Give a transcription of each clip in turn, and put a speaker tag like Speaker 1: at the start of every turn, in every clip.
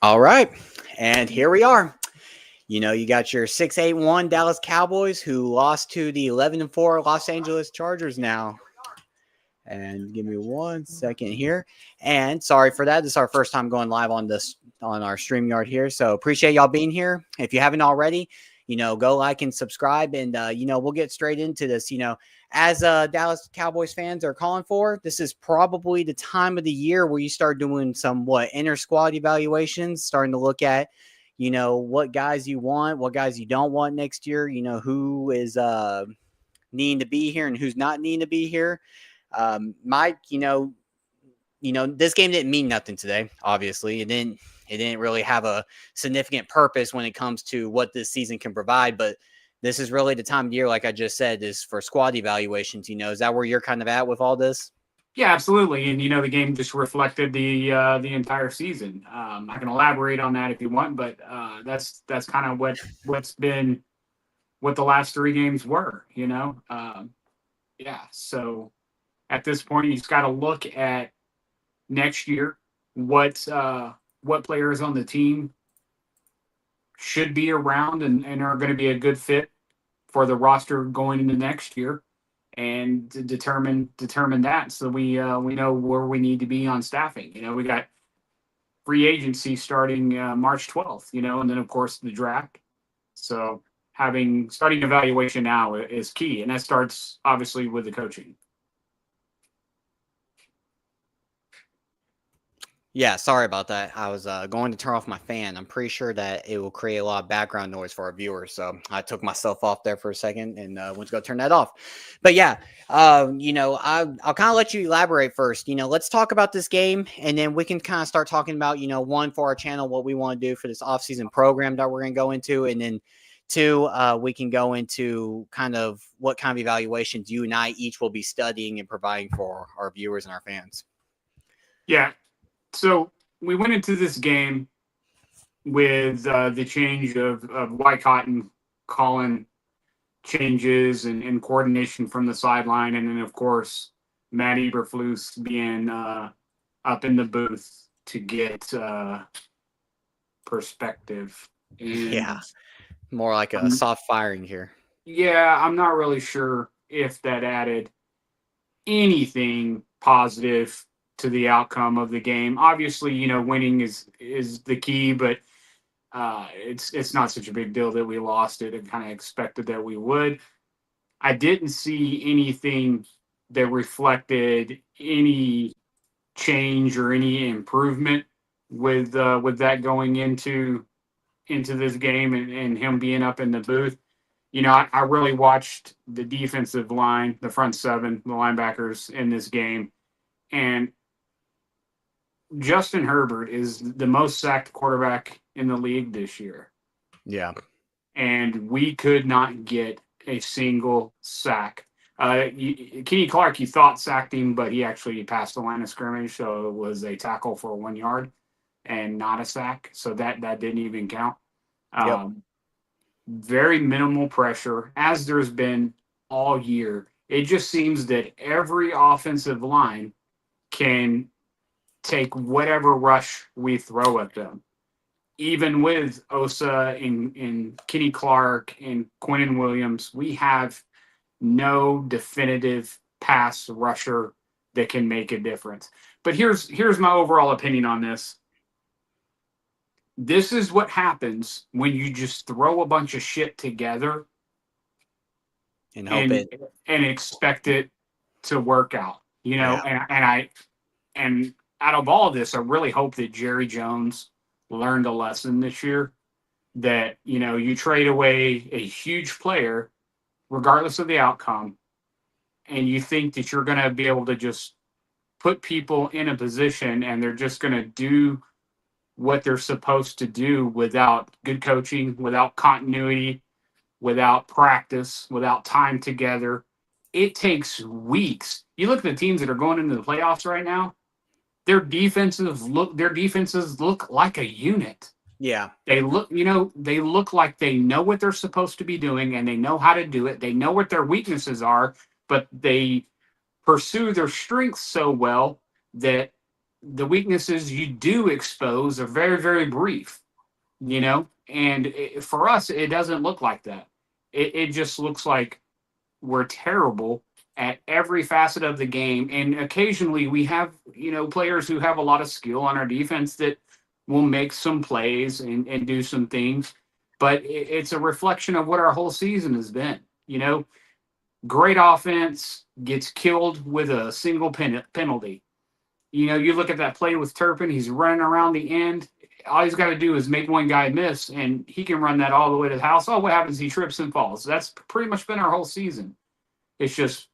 Speaker 1: All right. And here we are. You got your 6-8-1 Dallas Cowboys who lost to the 11-4 Los Angeles Chargers now. And give me 1 second here. And sorry for that. This is our first time going live on our StreamYard here. So appreciate y'all being here. If you haven't already, go like and subscribe. And, we'll get straight into this. As Dallas Cowboys fans are calling for, this is probably the time of the year where you start doing some inner squad evaluations, starting to look at, what guys you want, what guys you don't want next year, who is needing to be here and who's not needing to be here. Mike, this game didn't mean nothing today. Obviously, it didn't really have a significant purpose when it comes to what this season can provide. But this is really the time of year, like I just said, is for squad evaluations. Is that where you're kind of at with all this?
Speaker 2: Yeah, absolutely. And the game just reflected the entire season. I can elaborate on that if you want, but that's kind of what the last three games were. Yeah. So at this point, you just got to look at next year what players on the team should be around and are going to be a good fit for the roster going into next year, and to determine that, so we know where we need to be on staffing. We got free agency starting March 12th, and then of course the draft. So starting evaluation now is key, and that starts obviously with the coaching.
Speaker 1: Yeah, sorry about that. I was going to turn off my fan. I'm pretty sure that it will create a lot of background noise for our viewers. So I took myself off there for a second and went to go turn that off. But yeah, I'll kind of let you elaborate first. Let's talk about this game, and then we can kind of start talking about, one, for our channel, what we want to do for this offseason program that we're going to go into. And then two, we can go into kind of what kind of evaluations you and I each will be studying and providing for our viewers and our fans.
Speaker 2: Yeah. So we went into this game with the change of Wycott and calling changes and coordination from the sideline, and then of course Matt Eberflus being up in the booth to get perspective. And
Speaker 1: yeah, more like a soft firing here.
Speaker 2: Yeah, I'm not really sure if that added anything positive to the outcome of the game. Obviously, winning is the key, but it's not such a big deal that we lost it. I kind of expected that we would. I didn't see anything that reflected any change or any improvement with that going into this game, and him being up in the booth. I really watched the defensive line, the front seven, the linebackers in this game, and Justin Herbert is the most sacked quarterback in the league this year.
Speaker 1: Yeah.
Speaker 2: And we could not get a single sack. Kenny Clark, you thought sacked him, but he actually passed the line of scrimmage, so it was a tackle for 1 yard and not a sack. So that didn't even count.
Speaker 1: Yep.
Speaker 2: Very minimal pressure, as there's been all year. It just seems that every offensive line can take whatever rush we throw at them. Even with Osa and Kenny Clark and Quinnen Williams, we have no definitive pass rusher that can make a difference. But here's my overall opinion on this. This is what happens when you just throw a bunch of shit together and expect it to work out. Yeah. And out of all of this, I really hope that Jerry Jones learned a lesson this year, that, you trade away a huge player, regardless of the outcome, and you think that you're going to be able to just put people in a position and they're just going to do what they're supposed to do without good coaching, without continuity, without practice, without time together. It takes weeks. You look at the teams that are going into the playoffs right now, their defenses look like a unit.
Speaker 1: Yeah.
Speaker 2: They look like they know what they're supposed to be doing, and they know how to do it. They know what their weaknesses are, but they pursue their strengths so well that the weaknesses you do expose are very, very brief, and for us, it doesn't look like that. It just looks like we're terrible at every facet of the game. And occasionally we have, players who have a lot of skill on our defense that will make some plays and do some things. But it's a reflection of what our whole season has been. Great offense gets killed with a single penalty. You look at that play with Turpin, he's running around the end. All he's got to do is make one guy miss, and he can run that all the way to the house. Oh, what happens? He trips and falls. That's pretty much been our whole season. It's just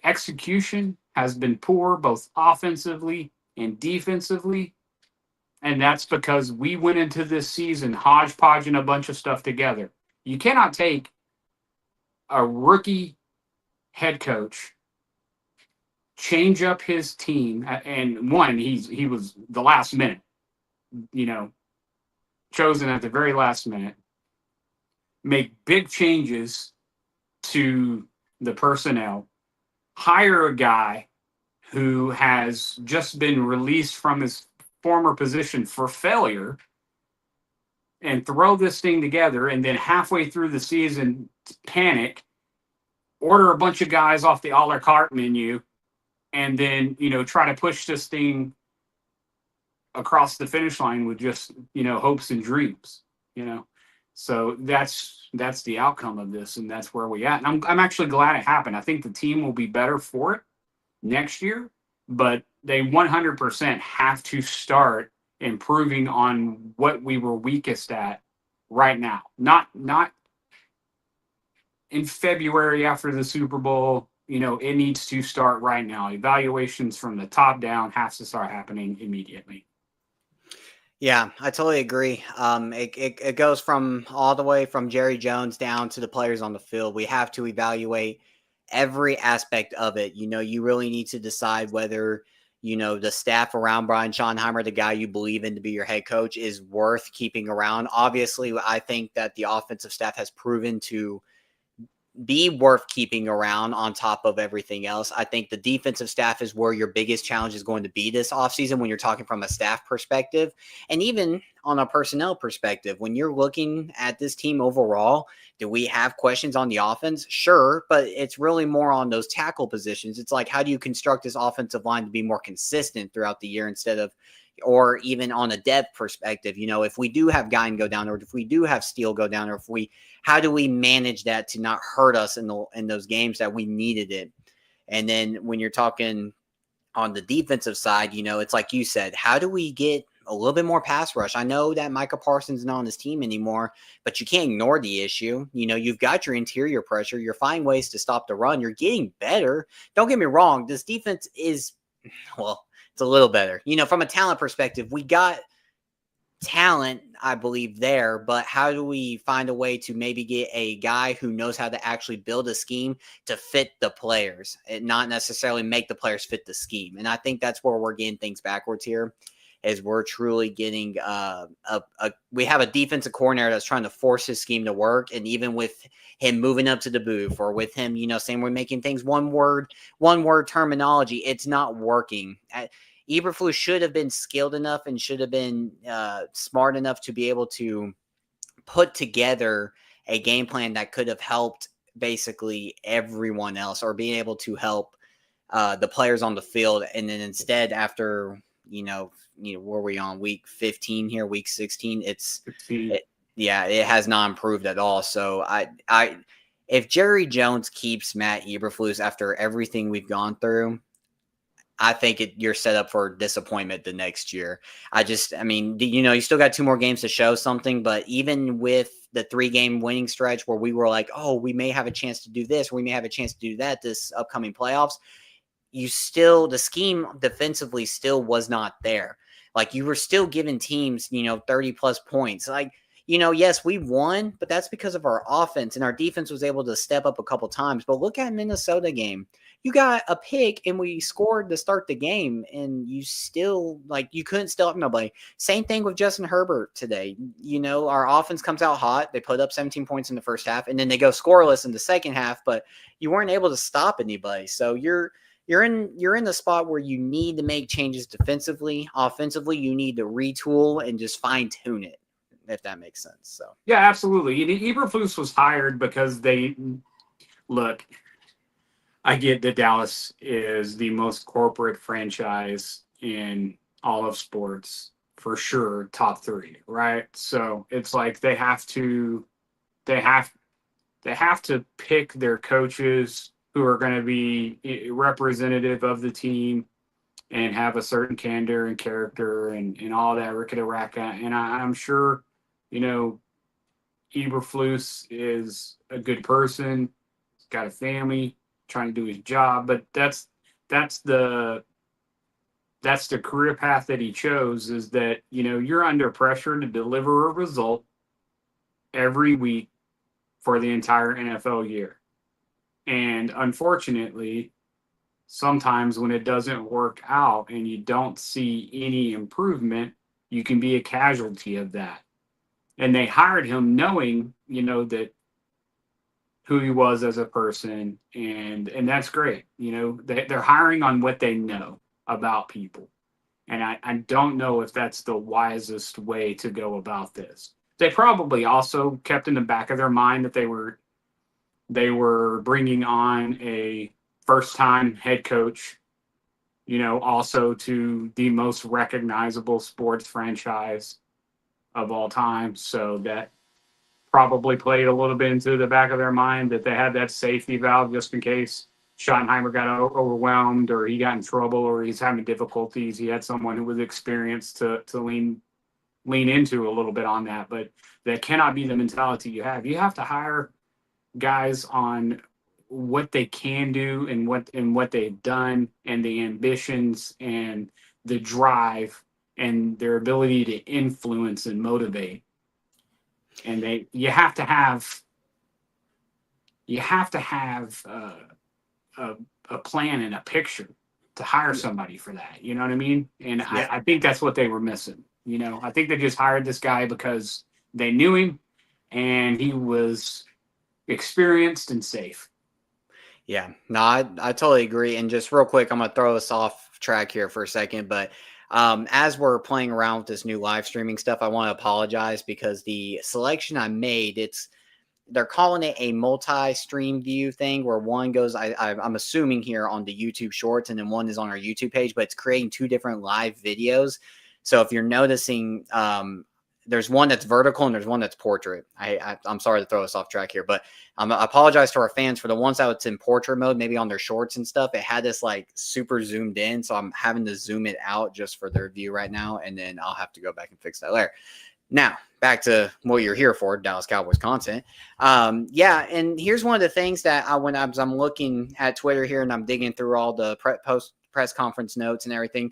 Speaker 2: execution has been poor, both offensively and defensively. And that's because we went into this season hodgepodging a bunch of stuff together. You cannot take a rookie head coach, change up his team, and he was the last minute, chosen at the very last minute, make big changes to the personnel, hire a guy who has just been released from his former position for failure, and throw this thing together, and then halfway through the season panic, order a bunch of guys off the a la carte menu, and then try to push this thing across the finish line with just hopes and dreams. So that's the outcome of this, and that's where we at. And I'm actually glad it happened. I think the team will be better for it next year, but they 100% have to start improving on what we were weakest at right now. Not in February after the Super Bowl. It needs to start right now. Evaluations from the top down has to start happening immediately.
Speaker 1: Yeah, I totally agree. It goes from all the way from Jerry Jones down to the players on the field. We have to evaluate every aspect of it. You really need to decide whether, the staff around Brian Schottenheimer, the guy you believe in to be your head coach, is worth keeping around. Obviously, I think that the offensive staff has proven to be worth keeping around on top of everything else. I think the defensive staff is where your biggest challenge is going to be this offseason when you're talking from a staff perspective, and even on a personnel perspective. When you're looking at this team overall, do we have questions on the offense? Sure, but it's really more on those tackle positions. It's like, how do you construct this offensive line to be more consistent throughout the year instead of, or even on a depth perspective, if we do have Guyan go down, or if we do have Steele go down, or how do we manage that to not hurt us in those games that we needed it? And then when you're talking on the defensive side, it's like you said, how do we get a little bit more pass rush? I know that Micah Parsons is not on this team anymore, but you can't ignore the issue. You've got your interior pressure. You're finding ways to stop the run. You're getting better. Don't get me wrong. This defense is, well, it's a little better. From a talent perspective, we got talent, I believe, there, but how do we find a way to maybe get a guy who knows how to actually build a scheme to fit the players and not necessarily make the players fit the scheme? And I think that's where we're getting things backwards here, is we're truly getting we have a defensive coordinator that's trying to force his scheme to work. And even with him moving up to the booth, or with him, saying we're making things one word terminology, it's not working. Eberflus should have been skilled enough and should have been smart enough to be able to put together a game plan that could have helped basically everyone else, or being able to help the players on the field. And then instead, after, were we on week 15 here, week 16? It has not improved at all. So if Jerry Jones keeps Matt Eberflus after everything we've gone through, I think you're set up for disappointment the next year. You still got 2 more games to show something, but even with the 3-game winning stretch where we were like, oh, we may have a chance to do this, we may have a chance to do that this upcoming playoffs, the scheme defensively still was not there. Like, you were still giving teams, 30 plus points. Like, yes, we won, but that's because of our offense, and our defense was able to step up a couple times. But look at Minnesota game. You got a pick and we scored to start the game, and you still, you couldn't stop nobody. Same thing with Justin Herbert today. Our offense comes out hot. They put up 17 points in the first half, and then they go scoreless in the second half, but you weren't able to stop anybody. So you're in the spot where you need to make changes defensively. Offensively, you need to retool and just fine tune it, if that makes sense. So
Speaker 2: Yeah, absolutely. And Eberflus was hired because look. I get that Dallas is the most corporate franchise in all of sports for sure, top three, right? So it's like they have they have to pick their coaches who are going to be representative of the team and have a certain candor and character and all that racka. And I'm sure, you know, Eberflus is a good person. He's got a family, trying to do his job, but that's the that's the career path that he chose. Is that you're under pressure to deliver a result every week for the entire NFL year, and unfortunately, sometimes when it doesn't work out and you don't see any improvement, you can be a casualty of that. And they hired him knowing, that who he was as a person, and that's great. They're hiring on what they know about people, and I don't know if that's the wisest way to go about this. They probably also kept in the back of their mind that they were bringing on a first time head coach, also to the most recognizable sports franchise of all time, so that probably played a little bit into the back of their mind that they had that safety valve just in case Schottenheimer got overwhelmed or he got in trouble or he's having difficulties. He had someone who was experienced to lean into a little bit on that. But that cannot be the mentality you have. You have to hire guys on what they can do and what they've done and the ambitions and the drive and their ability to influence and motivate. And you have to have a plan and a picture to hire somebody for that. You know what I mean? And
Speaker 1: yeah.
Speaker 2: I think that's what they were missing. I think they just hired this guy because they knew him and he was experienced and safe.
Speaker 1: Yeah, no, I totally agree. And just real quick, I'm going to throw us off track here for a second. But as we're playing around with this new live streaming stuff, I want to apologize because the selection I made, they're calling it a multi-stream view thing where one goes, I'm assuming here on the YouTube Shorts, and then one is on our YouTube page, but it's creating two different live videos. So if you're noticing, there's one that's vertical and there's one that's portrait. I'm sorry to throw us off track here, but I apologize to our fans for the ones that it's in portrait mode, maybe on their shorts and stuff. It had this like super zoomed in, so I'm having to zoom it out just for their view right now, and then I'll have to go back and fix that later. Now, back to what you're here for, Dallas Cowboys content. Yeah, and here's one of the things that I'm looking at Twitter here and I'm digging through all the post press conference notes and everything.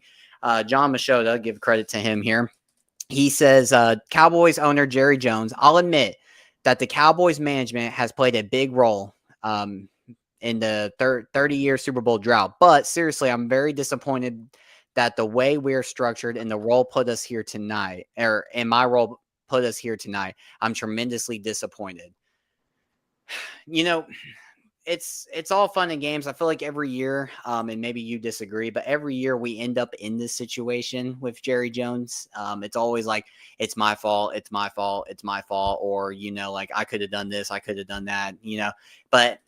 Speaker 1: John Machota, give credit to him here. He says, Cowboys owner Jerry Jones, I'll admit that the Cowboys management has played a big role in the 30-year Super Bowl drought. But seriously, I'm very disappointed that the way we're structured and the role put us here tonight, and my role put us here tonight, I'm tremendously disappointed. It's all fun and games. I feel like every year, and maybe you disagree, but every year we end up in this situation with Jerry Jones. It's always like, it's my fault, it's my fault, it's my fault, or, like I could have done this, I could have done that, but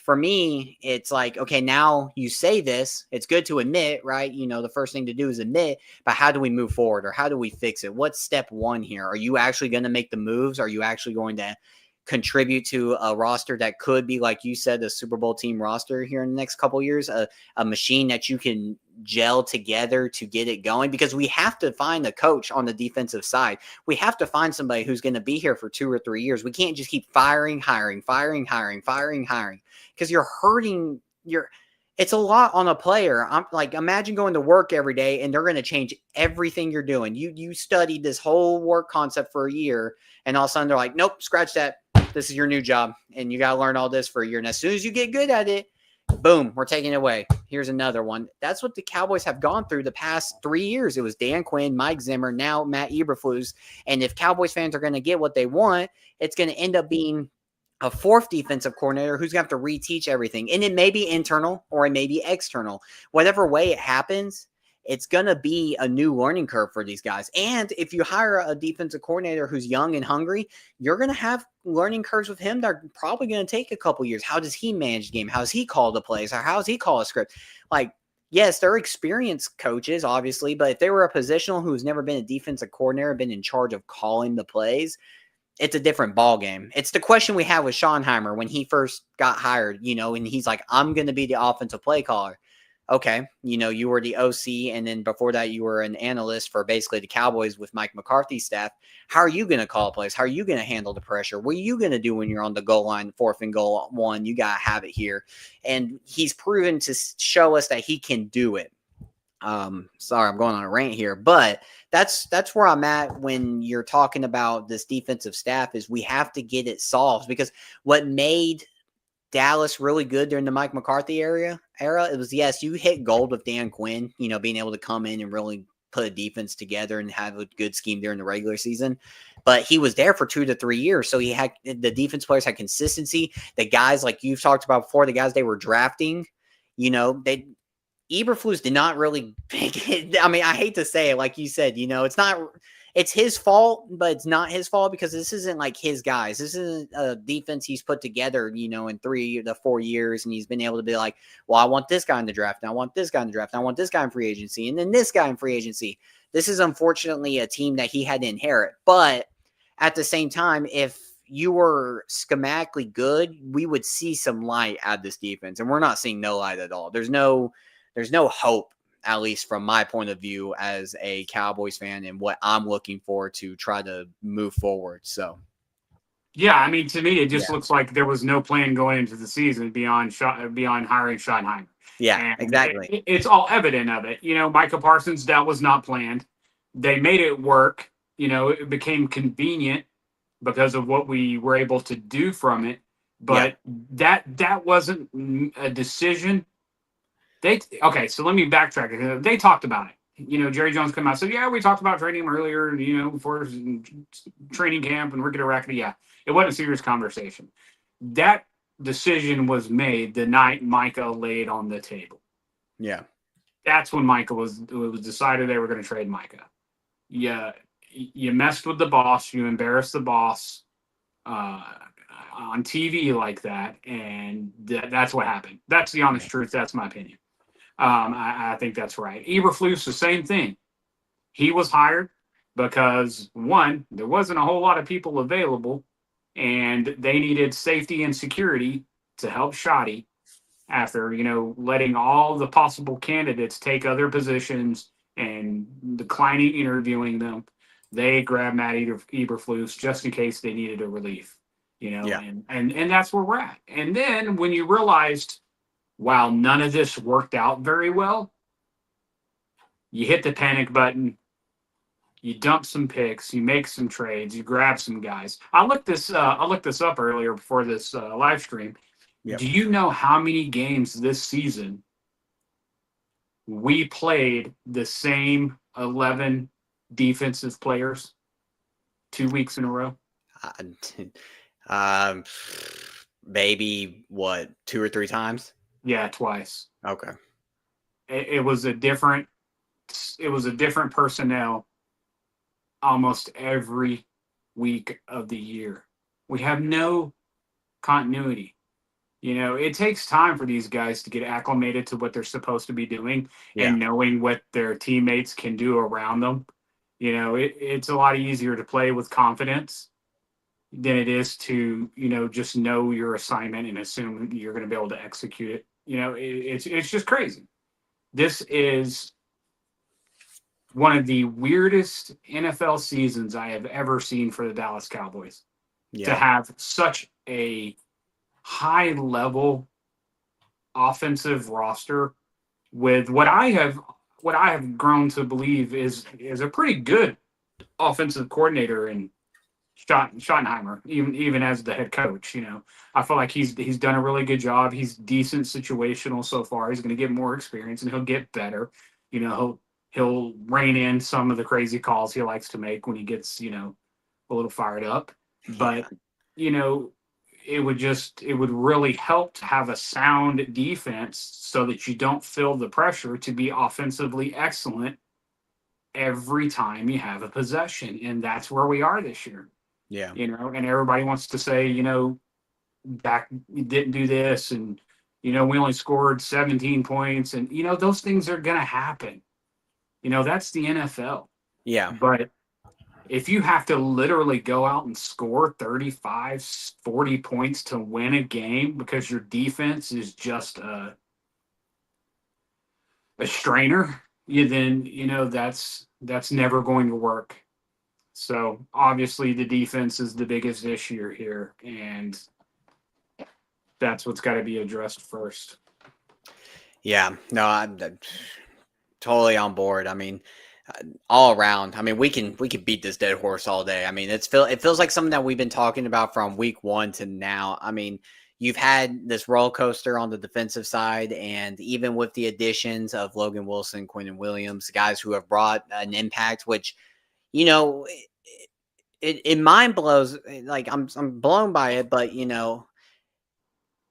Speaker 1: for me, it's like, okay, now you say this, it's good to admit, right? The first thing to do is admit, but how do we move forward or how do we fix it? What's step one here? Are you actually going to make the moves? Are you actually going to contribute to a roster that could be, like you said, a Super Bowl team roster here in the next couple of years, a machine that you can gel together to get it going? Because we have to find a coach on the defensive side. We have to find somebody who's going to be here for 2 or 3 years. We can't just keep hiring, because you're hurting it's a lot on a player. I'm like, imagine going to work every day and they're going to change everything you're doing. You studied this whole work concept for a year, and all of a sudden they're like, nope, scratch that. This is your new job, and you got to learn all this for a year. And as soon as you get good at it, boom, we're taking it away. Here's another one. That's what the Cowboys have gone through the past 3 years. It was Dan Quinn, Mike Zimmer, now Matt Eberflus. And if Cowboys fans are going to get what they want, it's going to end up being a fourth defensive coordinator who's going to have to reteach everything. And it may be internal or it may be external. Whatever way it happens, it's going to be a new learning curve for these guys. And if you hire a defensive coordinator who's young and hungry, you're going to have learning curves with him that are probably going to take a couple years. How does he manage the game? How does he call the plays? Or how does he call a script? Like, yes, they're experienced coaches, obviously, but if they were a positional who's never been a defensive coordinator, been in charge of calling the plays, it's a different ball game. It's the question we had with Schottenheimer when he first got hired, and he's like, I'm going to be the offensive play caller. Okay, you were the OC, and then before that, you were an analyst for basically the Cowboys with Mike McCarthy's staff. How are you going to call plays? How are you going to handle the pressure? What are you going to do when you're on the goal line, 4th and goal 1? You got to have it here. And he's proven to show us that he can do it. Sorry, I'm going on a rant here, but that's where I'm at when you're talking about this defensive staff is we have to get it solved, because what made Dallas really good during the Mike McCarthy era, it was, yes, you hit gold with Dan Quinn, being able to come in and really put a defense together and have a good scheme during the regular season. But he was there for 2 to 3 years. So he had the defense players had consistency. The guys like you've talked about before, the guys they were drafting, Eberflus did not really pick it. I mean, I hate to say it, like you said, it's his fault, but it's not his fault because this isn't like his guys. This isn't a defense he's put together, in 3 to 4 years. And he's been able to be like, well, I want this guy in the draft. And I want this guy in the draft. And I want this guy in free agency. And then this guy in free agency. This is unfortunately a team that he had to inherit. But at the same time, if you were schematically good, we would see some light at this defense. And we're not seeing no light at all. There's no hope, at least from my point of view as a Cowboys fan and what I'm looking for to try to move forward. So,
Speaker 2: yeah, I mean, to me, it just looks like there was no plan going into the season beyond hiring Schottenheimer.
Speaker 1: Yeah,
Speaker 2: And
Speaker 1: exactly.
Speaker 2: it's all evident of it. Micah Parsons, that was not planned. They made it work. It became convenient because of what we were able to do from it. But that wasn't a decision. So let me backtrack. They talked about it. Jerry Jones came out and said, yeah, we talked about trading him earlier, before training camp and Ricky Rackety. Yeah, it wasn't a serious conversation. That decision was made the night Micah laid on the table.
Speaker 1: Yeah.
Speaker 2: That's when it was decided they were going to trade Micah. Yeah, you messed with the boss. You embarrassed the boss on TV like that, and that's what happened. That's the honest truth. That's my opinion. I think that's right. Eberflus, the same thing. He was hired because, one, there wasn't a whole lot of people available, and they needed safety and security to help Shoddy after, letting all the possible candidates take other positions and declining interviewing them. They grabbed Matt Eberflus just in case they needed a relief, and that's where we're at. And then when you realized, while none of this worked out very well, you hit the panic button, you dump some picks, you make some trades, you grab some guys. I looked this up earlier before this live stream. Yep. Do you know how many games this season we played the same 11 defensive players 2 weeks in a row?
Speaker 1: Maybe 2 or 3 times?
Speaker 2: Yeah, twice.
Speaker 1: Okay.
Speaker 2: It was a different personnel almost every week of the year. We have no continuity. It takes time for these guys to get acclimated to what they're supposed to be doing and knowing what their teammates can do around them. It's a lot easier to play with confidence than it is to, just know your assignment and assume you're going to be able to execute it. It's just crazy. This is one of the weirdest NFL seasons I have ever seen for the Dallas Cowboys. To have such a high level offensive roster with what I have grown to believe is a pretty good offensive coordinator in Schottenheimer, even as the head coach. I feel like he's done a really good job. He's decent situational so far. He's going to get more experience and he'll get better. He'll rein in some of the crazy calls he likes to make when he gets a little fired up. But it would really help to have a sound defense so that you don't feel the pressure to be offensively excellent every time you have a possession. And that's where we are this year.
Speaker 1: Yeah.
Speaker 2: And everybody wants to say, back didn't do this, and we only scored 17 points, and those things are going to happen. That's the NFL.
Speaker 1: Yeah.
Speaker 2: But if you have to literally go out and score 35, 40 points to win a game because your defense is just a strainer, then that's never going to work. So obviously the defense is the biggest issue here, and that's what's got to be addressed first.
Speaker 1: Yeah. No, I'm totally on board. I mean, all around. I mean, we can beat this dead horse all day. I mean, it feels like something that we've been talking about from week 1 to now. I mean, you've had this roller coaster on the defensive side, and even with the additions of Logan Wilson, Quentin Williams, guys who have brought an impact, which it mind blows. Like I'm blown by it, but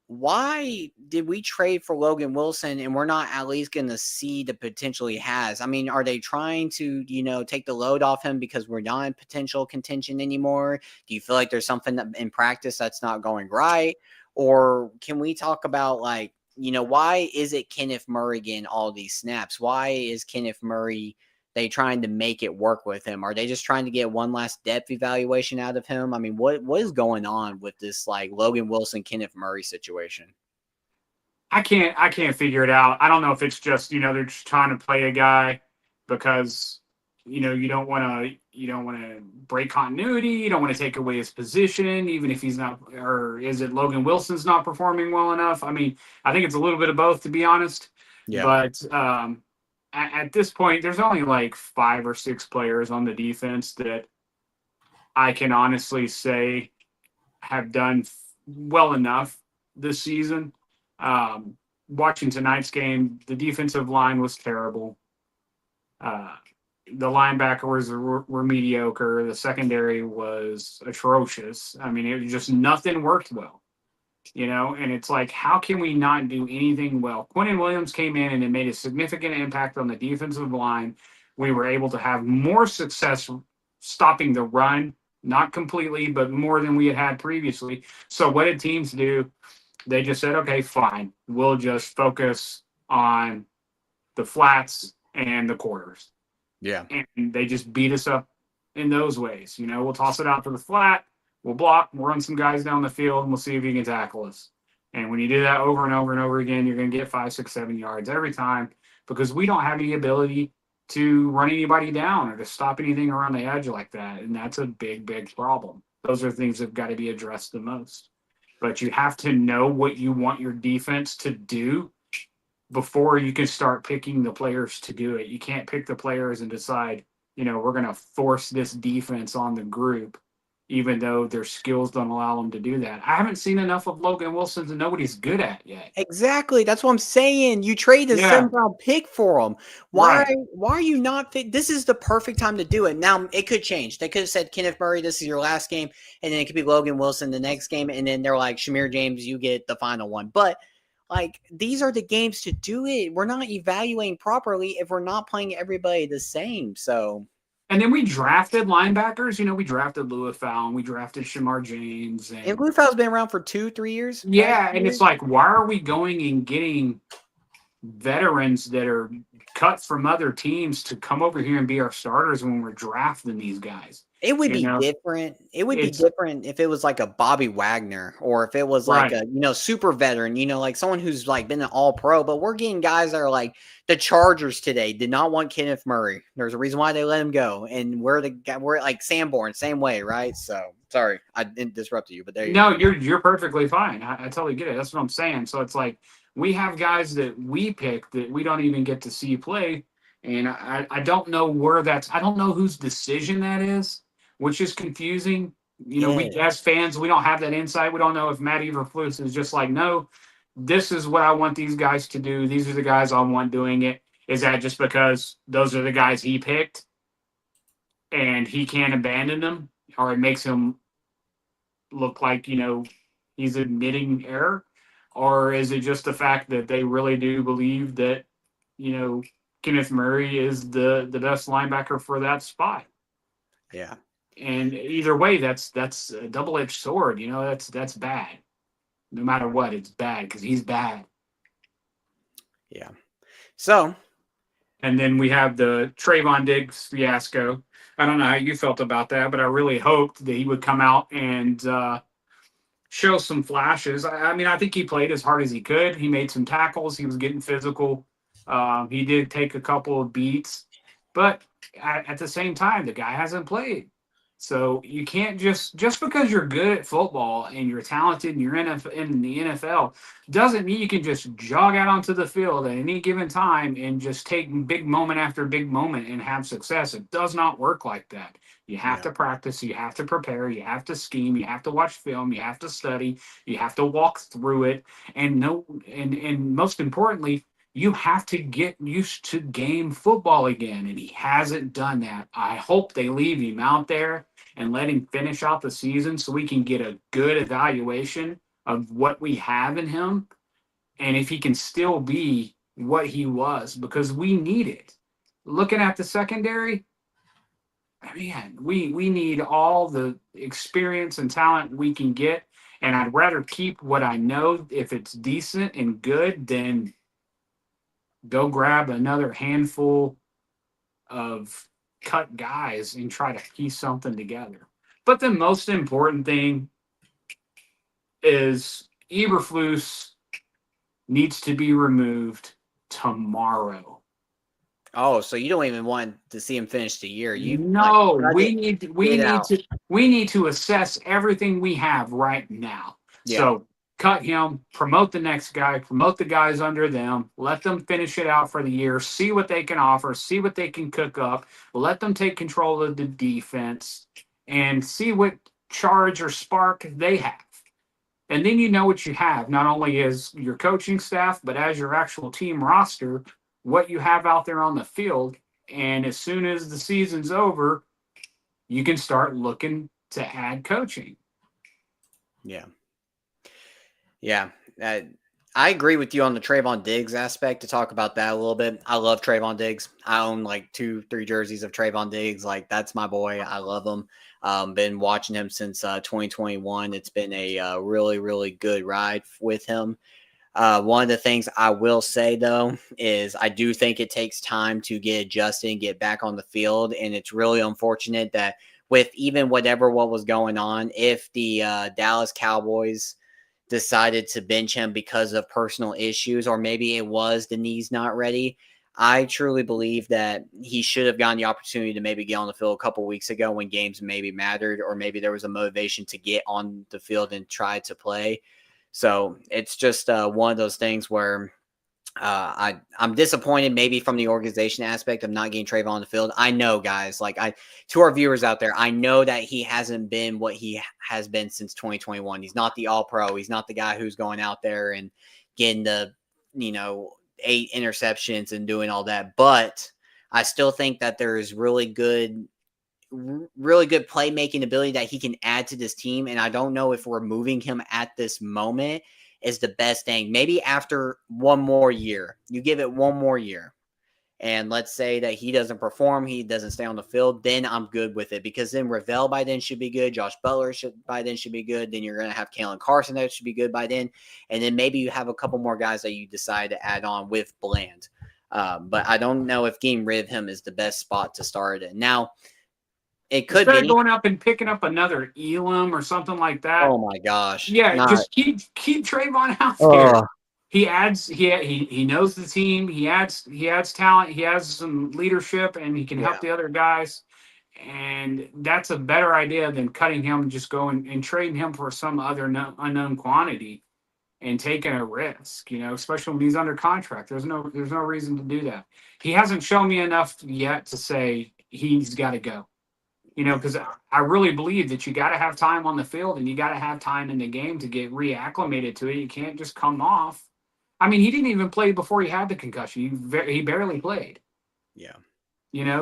Speaker 1: why did we trade for Logan Wilson and we're not at least going to see the potential he has? I mean, are they trying to, take the load off him because we're not in potential contention anymore? Do you feel like there's something in practice that's not going right? Or can we talk about why is it Kenneth Murray getting all these snaps? Why is Kenneth Murray they trying to make it work with him? Are they just trying to get one last depth evaluation out of him? I mean, what is going on with this Logan Wilson, Kenneth Murray situation?
Speaker 2: I can't figure it out. I don't know if it's just, they're just trying to play a guy because, you don't want to break continuity. You don't want to take away his position, even if he's not, or is it Logan Wilson's not performing well enough? I mean, I think it's a little bit of both, to be honest.
Speaker 1: Yeah.
Speaker 2: But at this point, there's only like 5 or 6 players on the defense that I can honestly say have done well enough this season. Watching tonight's game, the defensive line was terrible. The linebackers were mediocre. The secondary was atrocious. I mean, it was just nothing worked well. And it's like, how can we not do anything well? Quentin Williams came in and it made a significant impact on the defensive line. We were able to have more success stopping the run, not completely, but more than we had previously. So what did teams do? They just said, okay, fine. We'll just focus on the flats and the quarters.
Speaker 1: Yeah.
Speaker 2: And they just beat us up in those ways. We'll toss it out to the flat. We'll block, we'll run some guys down the field, and we'll see if he can tackle us. And when you do that over and over and over again, you're going to get 5, 6, 7 yards every time because we don't have the ability to run anybody down or to stop anything around the edge like that. And that's a big, big problem. Those are things that have got to be addressed the most. But you have to know what you want your defense to do before you can start picking the players to do it. You can't pick the players and decide, we're going to force this defense on the group, even though their skills don't allow them to do that. I haven't seen enough of Logan Wilson to know what he's good at yet.
Speaker 1: Exactly. That's what I'm saying. You trade a 7th-round pick for him. Why are you not fit? This is the perfect time to do it. Now, it could change. They could have said, Kenneth Murray, this is your last game, and then it could be Logan Wilson the next game, and then they're like, Shamir James, you get the final one. But these are the games to do it. We're not evaluating properly if we're not playing everybody the same. So...
Speaker 2: And then we drafted linebackers. We drafted Luafau and we drafted Shamar James.
Speaker 1: And Luafau's been around for 2-3 years.
Speaker 2: Yeah, and it's like, why are we going and getting veterans that are cut from other teams to come over here and be our starters when we're drafting these guys?
Speaker 1: It would be different. It would be different if it was like a Bobby Wagner or if it was like a, super veteran, like someone who's been an all pro, but we're getting guys that are like the Chargers today did not want Kenneth Murray. There's a reason why they let him go. And we're like Sanborn, same way. Right. So sorry, I didn't disrupt you, but there you go.
Speaker 2: No, you're perfectly fine. I totally get it. That's what I'm saying. So it's like, we have guys that we pick that we don't even get to see play. And I don't know I don't know whose decision that is, which is confusing. We as fans, we don't have that insight. We don't know if Matt Eberflus is just like, no, this is what I want these guys to do. These are the guys I want doing it. Is that just because those are the guys he picked and he can't abandon them, or it makes him look like, he's admitting error, or is it just the fact that they really do believe that, Kenneth Murray is the best linebacker for that spot?
Speaker 1: Yeah.
Speaker 2: And either way, that's a double-edged sword. That's bad. No matter what, it's bad because he's bad.
Speaker 1: Yeah. So,
Speaker 2: and then we have the Trayvon Diggs fiasco. I don't know how you felt about that, but I really hoped that he would come out and show some flashes. I mean, I think he played as hard as he could. He made some tackles. He was getting physical. He did take a couple of beats, but at the same time, the guy hasn't played. So you can't just because you're good at football and you're talented and you're in the NFL doesn't mean you can just jog out onto the field at any given time and just take big moment after big moment and have success. It does not work like that. You have to practice, you have to prepare, you have to scheme, you have to watch film, you have to study, you have to walk through it, and most importantly, you have to get used to game football again. And he hasn't done that. I hope they leave him out there and let him finish out the season so we can get a good evaluation of what we have in him and if he can still be what he was, because we need it. Looking at the secondary, man, we need all the experience and talent we can get. And I'd rather keep what I know if it's decent and good than go grab another handful of cut guys and try to piece something together. But the most important thing is Eberflus needs to be removed tomorrow.
Speaker 1: oh, so you don't even want to see him finish the year?
Speaker 2: We need to assess everything we have right now. Yeah. So cut him, promote the next guy, promote the guys under them, let them finish it out for the year, see what they can offer, see what they can cook up, let them take control of the defense, and see what charge or spark they have. And then you know what you have, not only as your coaching staff, but as your actual team roster, what you have out there on the field. And as soon as the season's over, you can start looking to add coaching.
Speaker 1: Yeah. Yeah. I agree with you on the Trayvon Diggs aspect, to talk about that a little bit. I love Trayvon Diggs. I own like 2-3 jerseys of Trayvon Diggs. Like, that's my boy. I love him. Been watching him since 2021. It's been a really, really good ride with him. One of the things I will say, though, is I do think it takes time to get adjusted and get back on the field. And it's really unfortunate that with even what was going on, if the Dallas Cowboys decided to bench him because of personal issues, or maybe it was the knee's not ready, I truly believe that he should have gotten the opportunity to maybe get on the field a couple weeks ago when games maybe mattered, or maybe there was a motivation to get on the field and try to play. So it's just one of those things where I'm disappointed maybe from the organization aspect of not getting Trayvon on the field. I know, guys, to our viewers out there, I know that he hasn't been what he has been since 2021. He's not the all-pro. He's not the guy who's going out there and getting the, 8 interceptions and doing all that. But I still think that there is really good playmaking ability that he can add to this team. And I don't know if removing him at this moment is the best thing. Maybe after one more year, you give it one more year, and let's say that he doesn't perform, he doesn't stay on the field, then I'm good with it, because then Ravel by then should be good. Josh Butler by then should be good. Then you're going to have Kalen Carson that should be good by then. And then maybe you have a couple more guys that you decide to add on with Bland. But I don't know if getting rid of him is the best spot to start it. Now, it could
Speaker 2: Instead
Speaker 1: be
Speaker 2: of going up and picking up another Elam or something like that.
Speaker 1: Oh my gosh!
Speaker 2: Yeah, just keep Trayvon out there. He adds. He knows the team. He adds talent. He has some leadership, and he can help the other guys. And that's a better idea than cutting him, just going and trading him for some other unknown quantity and taking a risk. Especially when he's under contract. There's no reason to do that. He hasn't shown me enough yet to say he's got to go. Because I really believe that you got to have time on the field and you got to have time in the game to get reacclimated to it. You can't just come off. I mean, he didn't even play before he had the concussion. He barely played.
Speaker 1: Yeah.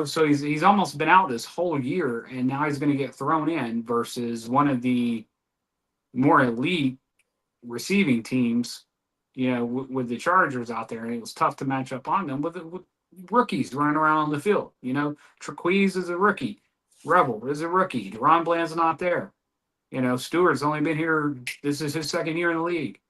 Speaker 2: So he's almost been out this whole year, and now he's going to get thrown in versus one of the more elite receiving teams, with the Chargers out there, and it was tough to match up on them with rookies running around on the field. Traquise is a rookie. Rebel is a rookie. Deron Bland's not there. Stewart's only been here. This is his second year in the league.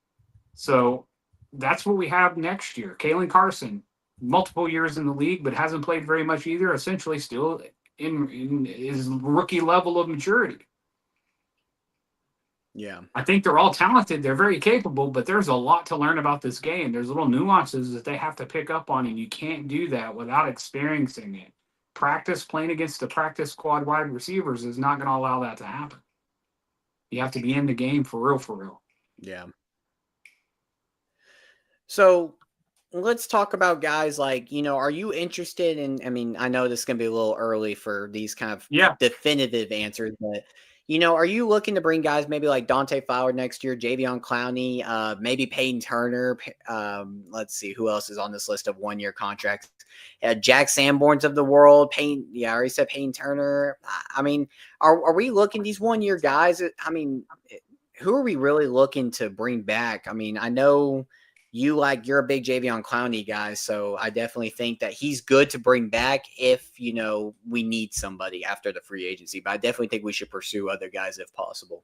Speaker 2: So that's what we have next year. Kalen Carson, multiple years in the league, but hasn't played very much either. Essentially still in his rookie level of maturity.
Speaker 1: Yeah.
Speaker 2: I think they're all talented. They're very capable, but there's a lot to learn about this game. There's little nuances that they have to pick up on, and you can't do that without experiencing it. Practice playing against the practice squad wide receivers is not going to allow that to happen. You have to be in the game for real, for real.
Speaker 1: Yeah. So let's talk about guys like, are you interested in, I know this is going to be a little early for these kind of definitive answers, but, are you looking to bring guys maybe like Dante Fowler next year, Jadeveon Clowney, maybe Peyton Turner? Let's see who else is on this list of 1-year contracts. Jack Sanborns of the world, Peyton. Yeah, I already said Peyton Turner. Are we looking these 1-year guys? Who are we really looking to bring back? I know you're a big Jadeveon Clowney guy, so I definitely think that he's good to bring back if, we need somebody after the free agency. But I definitely think we should pursue other guys if possible.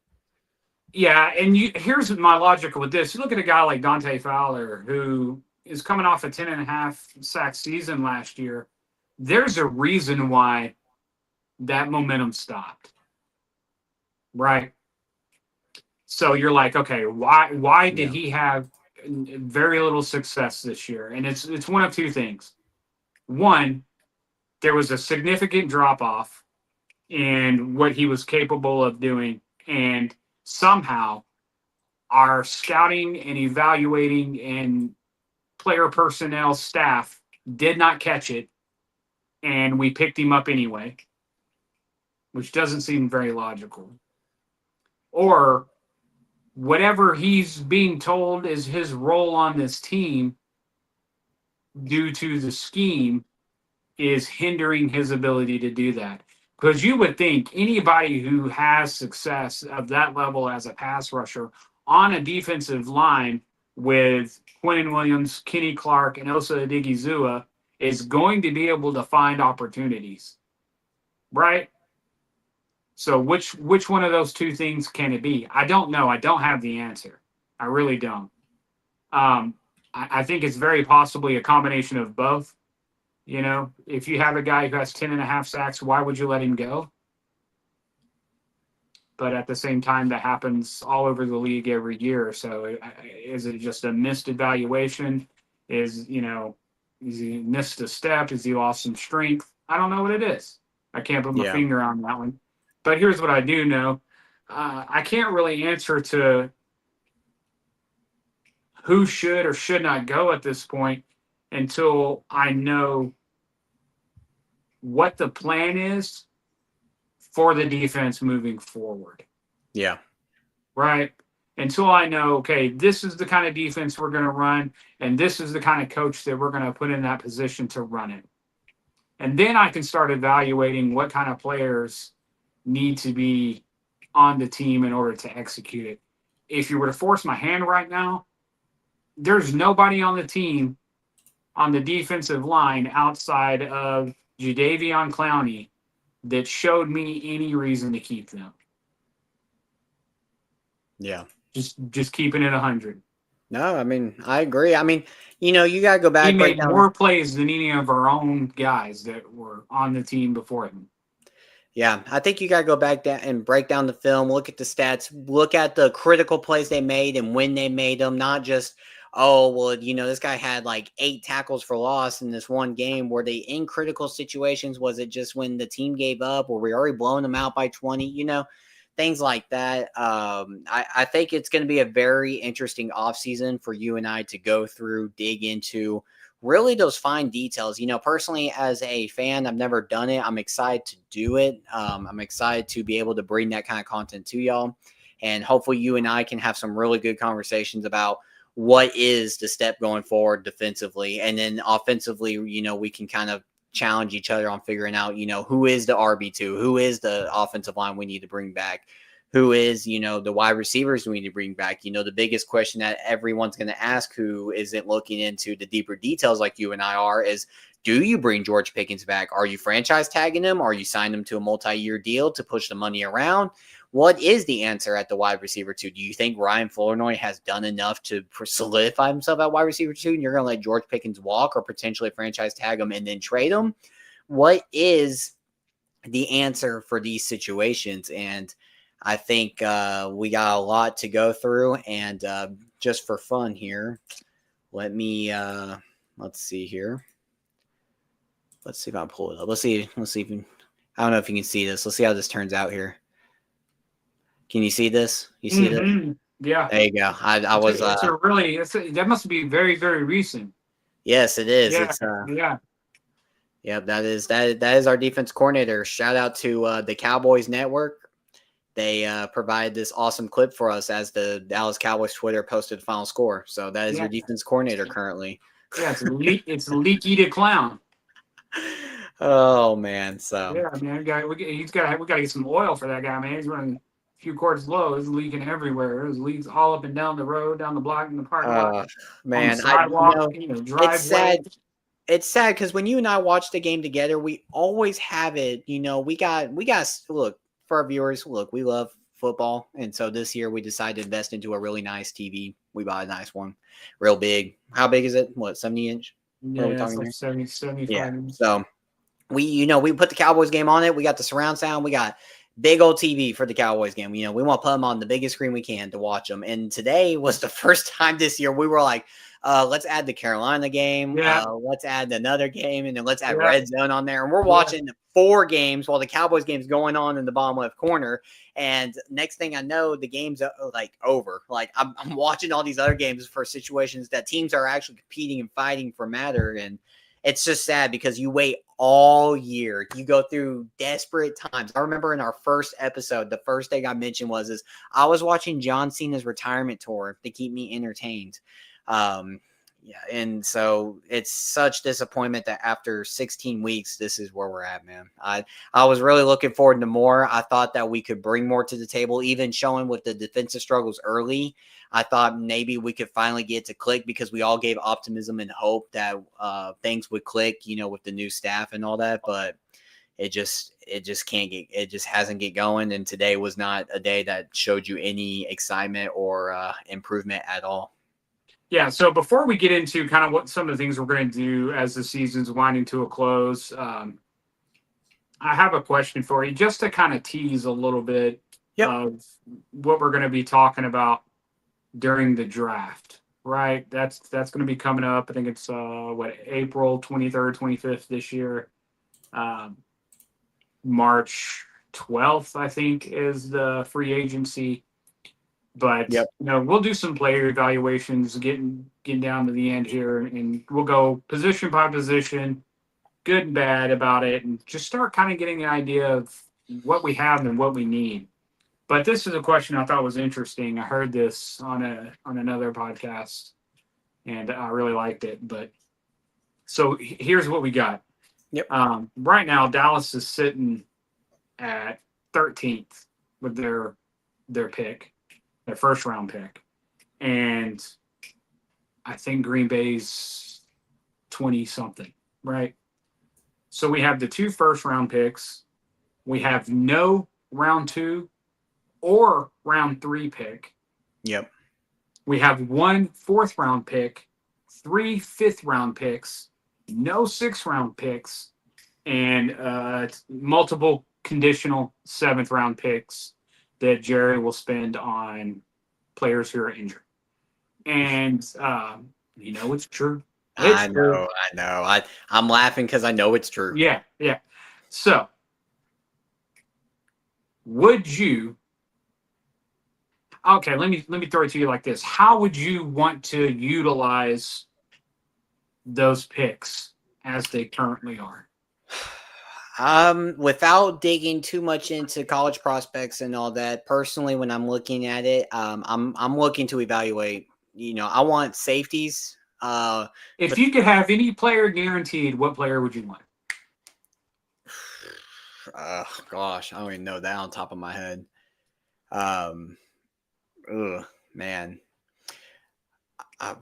Speaker 2: Yeah, and here's my logic with this. You look at a guy like Dante Fowler, who is coming off a 10.5 sack season last year. There's a reason why that momentum stopped, right? So you're like, okay, why did he have very little success this year? And it's one of two things. One, there was a significant drop off in what he was capable of doing, and somehow our scouting and evaluating and player personnel staff did not catch it, and we picked him up anyway, which doesn't seem very logical. Or whatever he's being told is his role on this team due to the scheme is hindering his ability to do that. Because you would think anybody who has success of that level as a pass rusher on a defensive line with Quinnen Williams, Kenny Clark, and Osa Odigizua is going to be able to find opportunities, right? So which one of those two things can it be? I don't know. I don't have the answer. I really don't. I think it's very possibly a combination of both. If you have a guy who has 10.5 sacks, why would you let him go? But at the same time, that happens all over the league every year. So is it just a missed evaluation? Is he missed a step? Is he lost some strength? I don't know what it is. I can't put my finger on that one. But here's what I do know. I can't really answer to who should or should not go at this point until I know what the plan is for the defense moving forward.
Speaker 1: Yeah.
Speaker 2: Right? Until I know, okay, this is the kind of defense we're going to run, and this is the kind of coach that we're going to put in that position to run it. And then I can start evaluating what kind of players need to be on the team in order to execute it. If you were to force my hand right now, there's nobody on the team on the defensive line outside of Jadeveon Clowney that showed me any reason to keep them.
Speaker 1: Yeah.
Speaker 2: Just keeping it 100.
Speaker 1: No, I agree. You got to go back.
Speaker 2: He made more plays than any of our own guys that were on the team before him.
Speaker 1: Yeah, I think you got to go back down and break down the film, look at the stats, look at the critical plays they made and when they made them, not just, this guy had like 8 tackles for loss in this one game. Were they in critical situations? Was it just when the team gave up? Were we already blowing them out by 20? Things like that. I think it's going to be a very interesting offseason for you and I to go through, dig into really those fine details. Personally, as a fan, I've never done it. I'm excited to do it. I'm excited to be able to bring that kind of content to y'all. And hopefully you and I can have some really good conversations about what is the step going forward defensively. And then offensively, we can kind of challenge each other on figuring out, who is the RB2, who is the offensive line we need to bring back, who is, the wide receivers we need to bring back. The biggest question that everyone's going to ask who isn't looking into the deeper details like you and I are is, do you bring George Pickens back? Are you franchise tagging him? Are you signing him to a multi-year deal to push the money around? What is the answer at the wide receiver 2? Do you think Ryan Flournoy has done enough to solidify himself at wide receiver 2, and you're going to let George Pickens walk or potentially franchise tag him and then trade him? What is the answer for these situations? And I think we got a lot to go through. And just for fun here, let's see here. Let's see if I can pull it up. Let's see if I don't know if you can see this. Let's see how this turns out here. Can you see this? You see this?
Speaker 2: Yeah.
Speaker 1: There you go.
Speaker 2: That must be very, very recent.
Speaker 1: Yes, it is.
Speaker 2: Yeah.
Speaker 1: Yep, that is our defense coordinator. Shout out to the Cowboys Network. They provide this awesome clip for us as the Dallas Cowboys Twitter posted the final score. So that is your defense coordinator currently.
Speaker 2: Yeah, it's Leaky the Clown.
Speaker 1: Oh man, so
Speaker 2: yeah, man, we got to get some oil for that guy, man. He's running a few quarters low. It's leaking everywhere. There's leaks all up and down the road, down the block, in the parking lot,
Speaker 1: man,
Speaker 2: on the sidewalk, driveway.
Speaker 1: It's sad. It's sad because when you and I watch the game together, we always have it. We got look, for our viewers. Look, we love football, and so this year we decided to invest into a really nice TV. We bought a nice one, real big. How big is it? What, 70-inch?
Speaker 2: Yeah, it's like 75 inches.
Speaker 1: So we put the Cowboys game on it. We got the surround sound. We got big old TV for the Cowboys game. We want to put them on the biggest screen we can to watch them. And today was the first time this year we were like, let's add the Carolina game.
Speaker 2: Yeah.
Speaker 1: Let's add another game, and then let's add Red Zone on there. And we're watching 4 games while the Cowboys game's going on in the bottom left corner. And next thing I know, the game's like over. Like I'm watching all these other games for situations that teams are actually competing and fighting for matter. And it's just sad because you wait all year. You go through desperate times. I remember in our first episode, the first thing I mentioned was I was watching John Cena's retirement tour to keep me entertained. And so it's such disappointment that after 16 weeks, this is where we're at, man. I was really looking forward to more. I thought that we could bring more to the table, even showing with the defensive struggles early. I thought maybe we could finally get to click because we all gave optimism and hope that things would click, with the new staff and all that. But it just hasn't get going. And today was not a day that showed you any excitement or improvement at all.
Speaker 2: Yeah, so before we get into kind of what some of the things we're going to do as the season's winding to a close, I have a question for you just to kind of tease a little bit of what we're going to be talking about during the draft, right? That's going to be coming up. I think it's April 23rd, 25th this year. March 12th, I think, is the free agency. But we'll do some player evaluations, getting down to the end here, and we'll go position by position, good and bad about it, and just start kind of getting an idea of what we have and what we need. But this is a question I thought was interesting. I heard this on another podcast, and I really liked it. But so here's what we got. Right now, Dallas is sitting at 13th with their pick. Their first round pick. And I think Green Bay's 20 something, right? So we have the 2 first round picks. We have no round 2 or round 3 pick.
Speaker 1: Yep.
Speaker 2: We have 1 4th round pick, 3 5th round picks, no 6th round picks, and multiple conditional 7th round picks that Jerry will spend on players who are injured. And, it's true.
Speaker 1: I know. I'm laughing because I know it's true.
Speaker 2: Yeah. So, would you... Okay, let me throw it to you like this. How would you want to utilize those picks as they currently are?
Speaker 1: Without digging too much into college prospects and all that, personally, when I'm looking at it, I'm looking to evaluate. I want safeties.
Speaker 2: If you could have any player guaranteed, what player would you want?
Speaker 1: Gosh, I don't even know that on top of my head. Ugh, man.
Speaker 2: All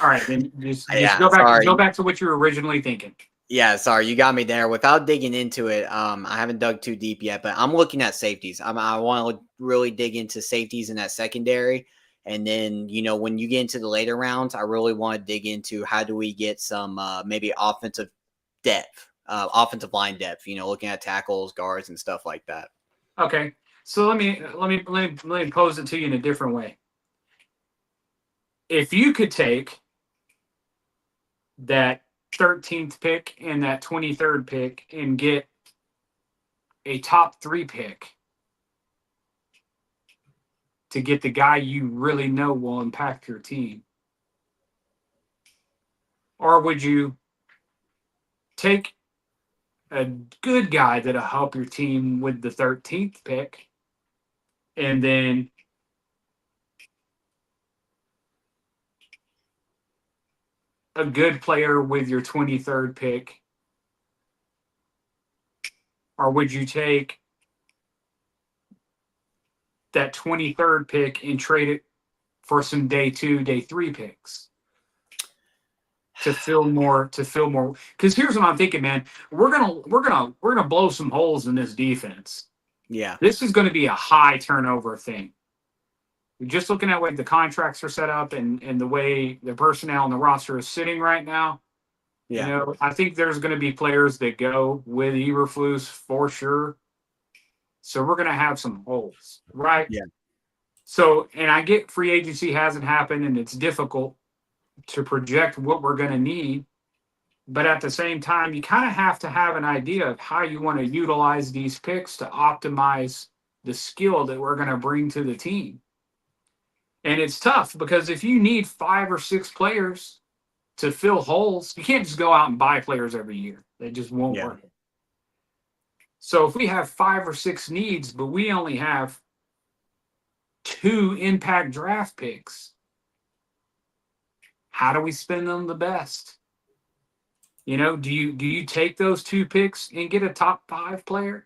Speaker 2: right, then just
Speaker 1: Yeah,
Speaker 2: go back. Just
Speaker 1: sorry.
Speaker 2: go back to what you were originally thinking.
Speaker 1: Yeah, sorry, you got me there. Without digging into it, I haven't dug too deep yet, but I'm looking at safeties. I want to really dig into safeties in that secondary, and then when you get into the later rounds, I really want to dig into how do we get some maybe offensive depth, offensive line depth. Looking at tackles, guards, and stuff like that.
Speaker 2: Okay, so let me pose it to you in a different way. If you could take that 13th pick and that 23rd pick and get a top 3 pick to get the guy you really know will impact your team, or would you take a good guy that'll help your team with the 13th pick and then a good player with your 23rd pick? Or would you take that 23rd pick and trade it for some day 2, day 3 picks to fill more? Because here's what I'm thinking, man. We're gonna blow some holes in this defense.
Speaker 1: Yeah,
Speaker 2: This is going to be a high turnover thing. Just looking at way the contracts are set up and the way the personnel and the roster is sitting right now,
Speaker 1: yeah,
Speaker 2: I think there's going to be players that go with Eberflus for sure. So we're going to have some holes, right?
Speaker 1: yeah.
Speaker 2: So, and I get free agency hasn't happened and it's difficult to project what we're going to need. But at the same time, you kind of have to have an idea of how you want to utilize these picks to optimize the skill that we're going to bring to the team. And it's tough because if you need 5 or 6 players to fill holes, you can't just go out and buy players every year. They just won't
Speaker 1: Yeah.
Speaker 2: work. So if we have 5 or 6 needs, but we only have 2 impact draft picks, how do we spend them the best? Do you take those 2 picks and get a top 5 player?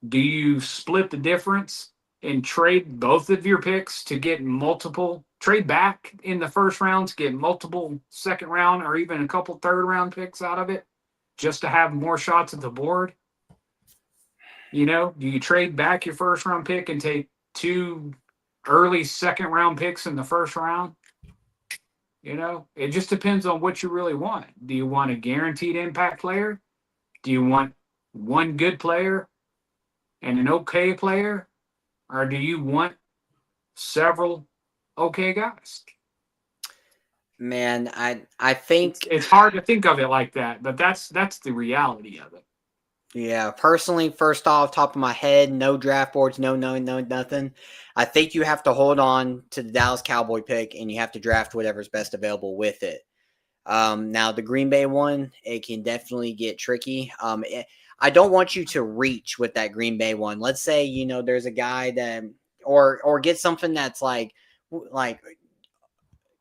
Speaker 2: Do you split the difference and trade both of your picks to get multiple, trade back in the first round to get multiple second round or even a couple third round picks out of it just to have more shots at the board? Do you trade back your first round pick and take 2 early second round picks in the first round? It just depends on what you really want. Do you want a guaranteed impact player? Do you want one good player and an okay player? Or do you want several okay guys?
Speaker 1: Man, I think
Speaker 2: It's hard to think of it like that, but that's the reality of it.
Speaker 1: Yeah, personally, first off, top of my head, no draft boards, no, nothing. I think you have to hold on to the Dallas Cowboy pick, and you have to draft whatever's best available with it. Now the Green Bay one, it can definitely get tricky. I don't want you to reach with that Green Bay one. Let's say there's a guy that, or get something that's like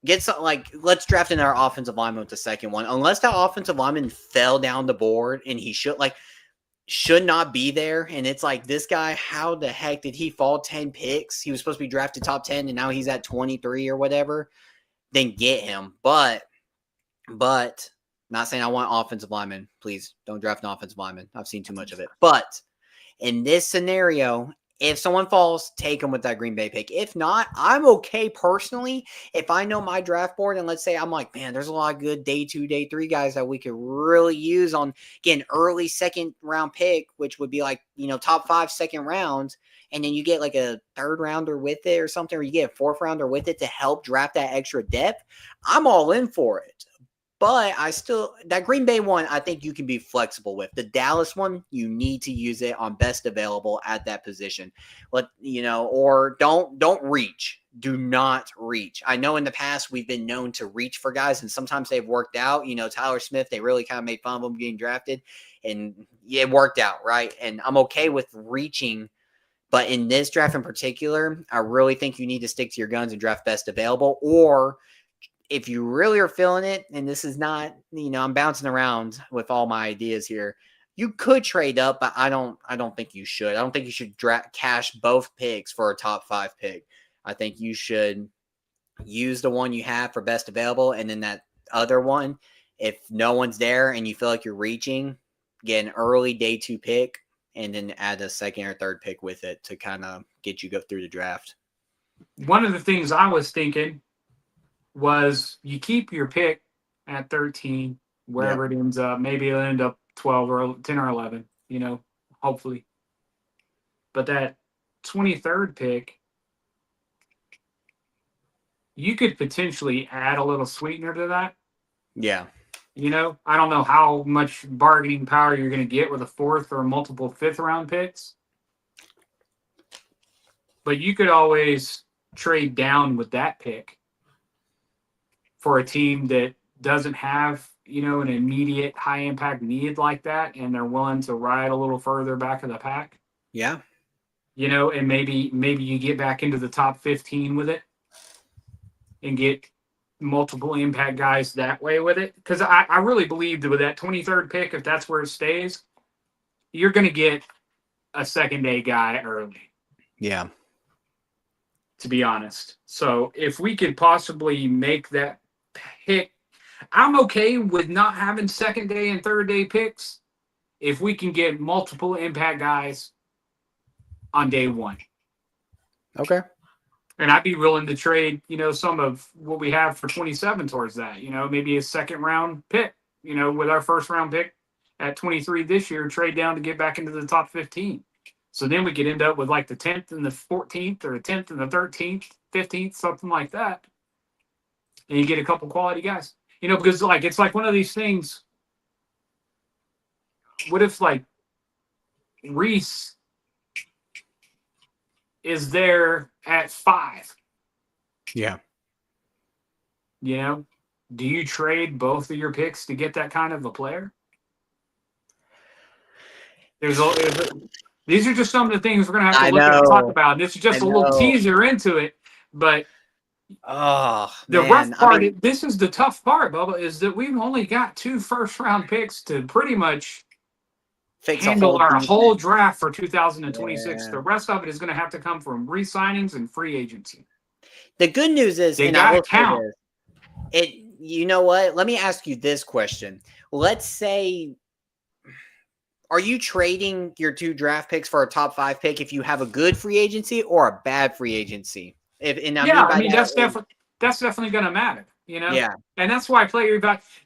Speaker 1: get some let's draft in our offensive lineman with the second one. Unless that offensive lineman fell down the board and he should not be there. And it's like, this guy, how the heck did he fall 10 picks? He was supposed to be drafted top 10 and now he's at 23 or whatever. Then get him. But not saying I want offensive linemen. Please don't draft an offensive lineman. I've seen too much of it. But in this scenario, if someone falls, take them with that Green Bay pick. If not, I'm okay personally. If I know my draft board and let's say I'm like, man, there's a lot of good day 2, day 3 guys that we could really use on, again, early second round pick, which would be like, top 5 second rounds. And then you get like a third rounder with it or something, or you get a 4th rounder with it to help draft that extra depth. I'm all in for it. But that Green Bay one, I think you can be flexible with. The Dallas one, you need to use it on best available at that position. Or don't reach. Do not reach. I know in the past we've been known to reach for guys, and sometimes they've worked out. Tyler Smith, they really kind of made fun of him getting drafted, and yeah, it worked out, right? And I'm okay with reaching. But in this draft in particular, I really think you need to stick to your guns and draft best available, or if you really are feeling it, and this is not, I'm bouncing around with all my ideas here, you could trade up, but I don't think you should. I don't think you should cash both picks for a top 5 pick. I think you should use the one you have for best available, and then that other one, if no one's there and you feel like you're reaching, get an early day 2 pick, and then add a second or third pick with it to kind of get you go through the draft.
Speaker 2: One of the things I was thinking was you keep your pick at 13, wherever it ends up. Maybe it'll end up 12 or 10 or 11, hopefully. But that 23rd pick, you could potentially add a little sweetener to that.
Speaker 1: Yeah.
Speaker 2: I don't know how much bargaining power you're going to get with a 4th or multiple 5th round picks. But you could always trade down with that pick for a team that doesn't have, an immediate high impact need like that, and they're willing to ride a little further back of the pack.
Speaker 1: Yeah.
Speaker 2: And maybe you get back into the top 15 with it and get multiple impact guys that way with it. Because I really believe that with that 23rd pick, if that's where it stays, you're going to get a second day guy early.
Speaker 1: Yeah.
Speaker 2: To be honest. So if we could possibly make that pick, I'm okay with not having second day and third day picks if we can get multiple impact guys on day 1.
Speaker 1: Okay.
Speaker 2: And I'd be willing to trade, some of what we have for 27 towards that, maybe a second round pick, with our first round pick at 23 this year, trade down to get back into the top 15. So then we could end up with like the 10th and the 14th or the 10th and the 13th, 15th, something like that. And you get a couple quality guys, because it's like one of these things. What if like Reese is there at 5?
Speaker 1: Yeah.
Speaker 2: Do you trade both of your picks to get that kind of a player? These are just some of the things we're going to have to look at and talk about. This is just a little teaser into it. But the rough part, this is the tough part, Bubba, is that we've only got 2 first-round picks to pretty much handle our whole draft for 2026. Yeah. The rest of it is going to have to come from re-signings and free agency.
Speaker 1: The good news is,
Speaker 2: they got to count.
Speaker 1: You know what? Let me ask you this question. Let's say, are you trading your 2 draft picks for a top 5 pick if you have a good free agency or a bad free agency?
Speaker 2: That's definitely going to matter.
Speaker 1: Yeah.
Speaker 2: And that's why